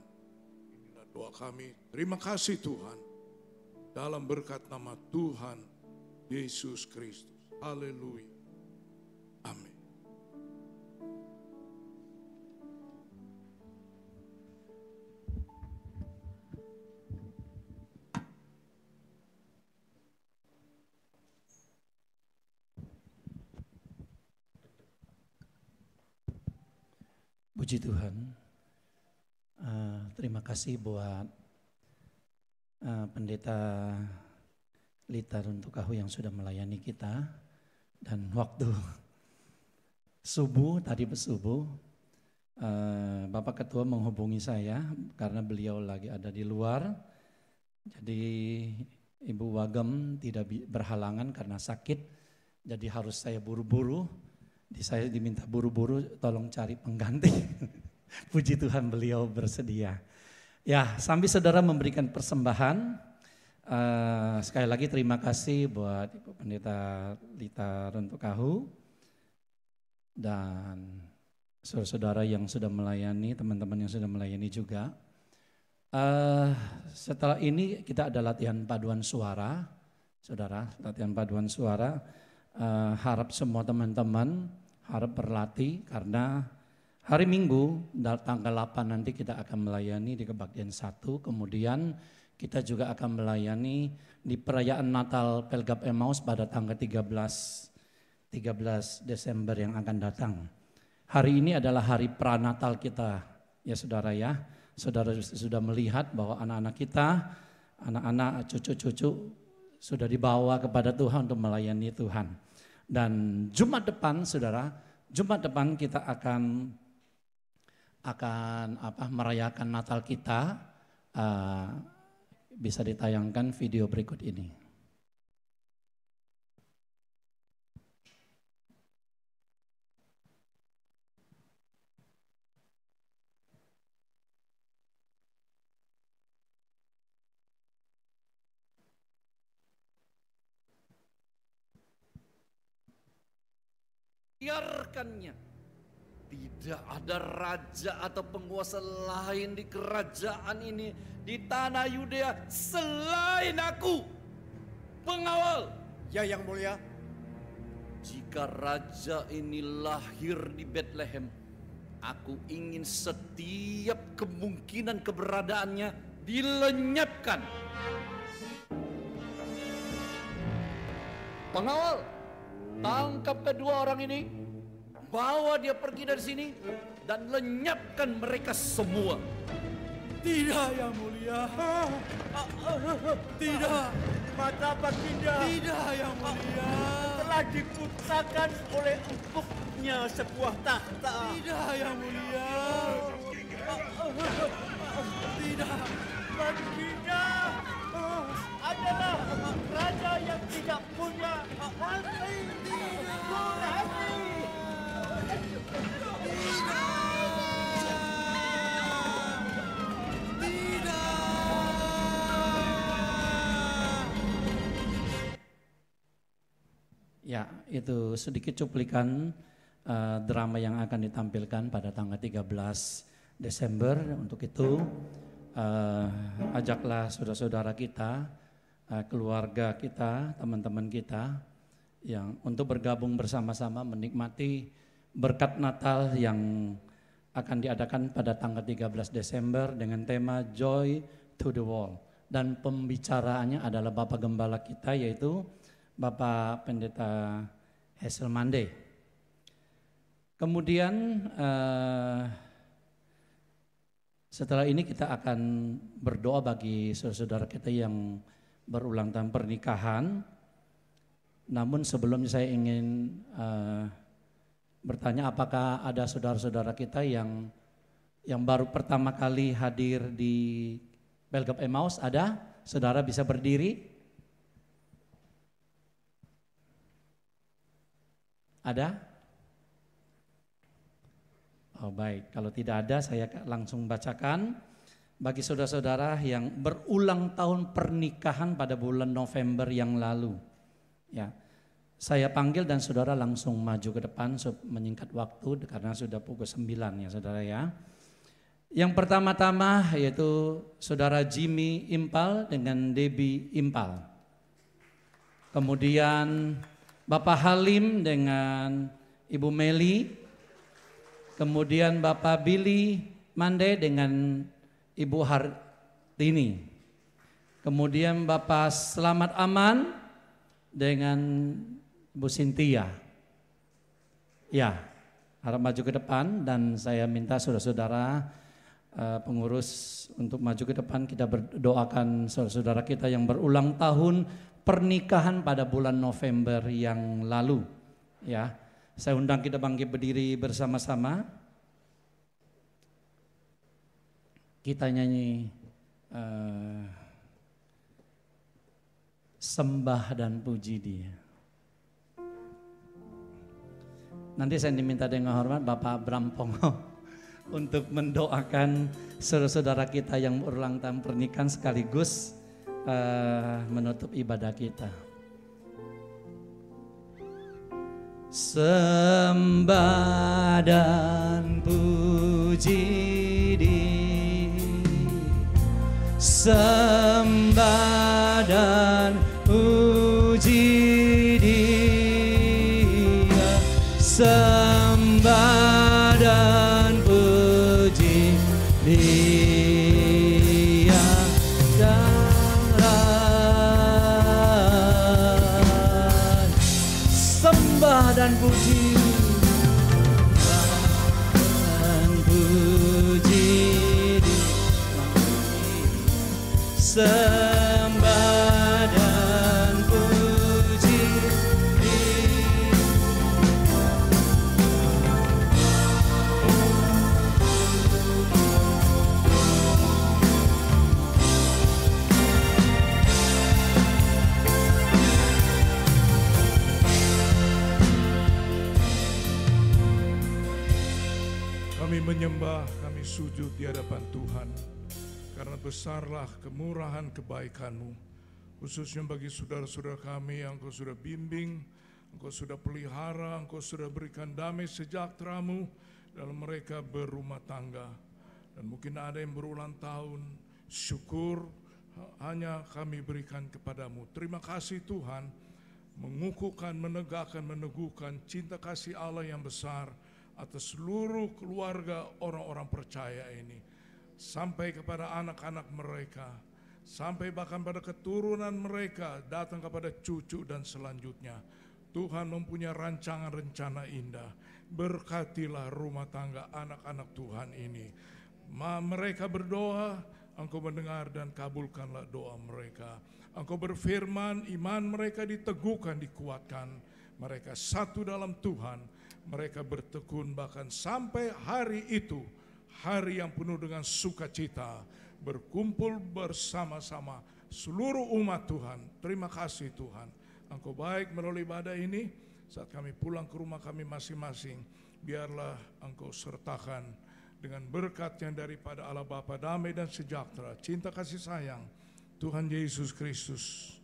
Inilah doa kami. Terima kasih Tuhan. Dalam berkat nama Tuhan Yesus Kristus. Haleluya. Amin. Puji Tuhan. Terima kasih buat Pendeta Lita Runtukahu yang sudah melayani kita. Dan waktu subuh, tadi bersubuh, Bapak Ketua menghubungi saya karena beliau lagi ada di luar. Jadi Ibu Wagem tidak berhalangan karena sakit, jadi harus saya buru-buru. Saya diminta buru-buru tolong cari pengganti. Puji Tuhan beliau bersedia. Ya, sambil saudara memberikan persembahan, sekali lagi terima kasih buat Ibu Pendeta Lita Runtukahu dan saudara-saudara yang sudah melayani, teman-teman yang sudah melayani juga. Setelah ini kita ada latihan paduan suara, saudara, latihan paduan suara. Harap semua teman-teman harap berlatih karena hari Minggu tanggal 8 nanti kita akan melayani di kebaktian 1, kemudian kita juga akan melayani di perayaan Natal Pelgap Emmaus pada tanggal 13 Desember yang akan datang. Hari ini adalah hari pranatal kita ya saudara ya. Saudara sudah melihat bahwa anak-anak kita, anak-anak cucu-cucu sudah dibawa kepada Tuhan untuk melayani Tuhan. Dan Jumat depan saudara, Jumat depan kita akan merayakan Natal kita. Bisa ditayangkan video berikut ini. Biarkannya. Tidak ada raja atau penguasa lain di kerajaan ini, di tanah Yudea selain aku, pengawal. Ya yang mulia. Jika raja ini lahir di Bethlehem, aku ingin setiap kemungkinan keberadaannya dilenyapkan. Pengawal, tangkap kedua orang ini, bawa dia pergi dari sini dan lenyapkan mereka semua. Tidak yang mulia. Tidak. Mata Baginda. Tidak yang mulia. Telah diputrakan oleh empuknya sebuah takhta. Tidak yang mulia. Tidak. Baginda adalah raja yang tidak punya hati. Nurhati. Ya, itu sedikit cuplikan drama yang akan ditampilkan pada tanggal 13 Desember. Untuk itu ajaklah saudara-saudara kita, keluarga kita, teman-teman kita yang untuk bergabung bersama-sama menikmati berkat Natal yang akan diadakan pada tanggal 13 Desember dengan tema Joy to the World. Dan pembicaraannya adalah Bapak Gembala kita yaitu Bapak Pendeta Hazel Mande. Kemudian setelah ini kita akan berdoa bagi saudara-saudara kita yang berulang tahun pernikahan. Namun sebelumnya saya ingin bertanya apakah ada saudara-saudara kita yang baru pertama kali hadir di Pelgap Emmaus? Ada? Saudara bisa berdiri? Ada? Oh baik, kalau tidak ada saya langsung bacakan. Bagi saudara-saudara yang berulang tahun pernikahan pada bulan November yang lalu. Ya, saya panggil dan saudara langsung maju ke depan menyingkat waktu karena sudah pukul 9 ya saudara ya. Yang pertama-tama yaitu saudara Jimmy Impal dengan Debbie Impal. Kemudian Bapak Halim dengan Ibu Meli. Kemudian Bapak Billy Mande dengan Ibu Hartini. Kemudian Bapak Selamat Aman dengan Ibu Cynthia. Ya. harap maju ke depan dan saya minta saudara-saudara pengurus untuk maju ke depan. Kita berdoakan saudara-saudara kita yang berulang tahun pernikahan pada bulan November yang lalu. Ya, saya undang kita bangkit berdiri bersama-sama. Kita nyanyi sembah dan puji Dia. Nanti saya diminta dengan hormat Bapak Bram Pongo untuk mendoakan saudara-saudara kita yang berulang tahun pernikahan sekaligus menutup ibadah kita. Sembah dan puji Dia, sembah dan puji Dia, sembah dan puji Dia, dan sembah dan puji dan puji Dia, sembah dan puji Dia. Kami menyembah, kami sujud di hadapan Tuhan. Karena besarlah kemurahan kebaikan-Mu, khususnya bagi saudara-saudara kami yang Engkau sudah bimbing, Engkau sudah pelihara, Engkau sudah berikan damai sejahtera-Mu dalam mereka berumah tangga. Dan mungkin ada yang berulang tahun, syukur hanya kami berikan kepadamu. Terima kasih Tuhan, mengukuhkan, menegakkan, meneguhkan cinta kasih Allah yang besar atas seluruh keluarga orang-orang percaya ini. Sampai kepada anak-anak mereka, sampai bahkan pada keturunan mereka, datang kepada cucu dan selanjutnya. Tuhan mempunyai rancangan rencana indah. Berkatilah rumah tangga anak-anak Tuhan ini. Mereka berdoa, Engkau mendengar dan kabulkanlah doa mereka. Engkau berfirman, iman mereka diteguhkan, dikuatkan. Mereka satu dalam Tuhan, mereka bertekun bahkan sampai hari itu. Hari yang penuh dengan sukacita, berkumpul bersama-sama seluruh umat Tuhan. Terima kasih Tuhan, Engkau baik melalui ibadah ini. Saat kami pulang ke rumah kami masing-masing, biarlah Engkau sertakan dengan berkat yang daripada Allah Bapa damai dan sejahtera, cinta kasih sayang Tuhan Yesus Kristus,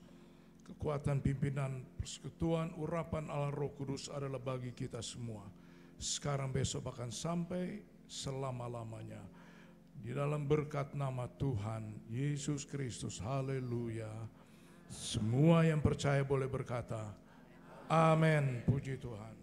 kekuatan pimpinan persekutuan urapan Allah Roh Kudus adalah bagi kita semua. Sekarang, besok, bahkan sampai selama-lamanya. Di dalam berkat nama Tuhan Yesus Kristus. Haleluya. Semua yang percaya boleh berkata, amin. Puji Tuhan.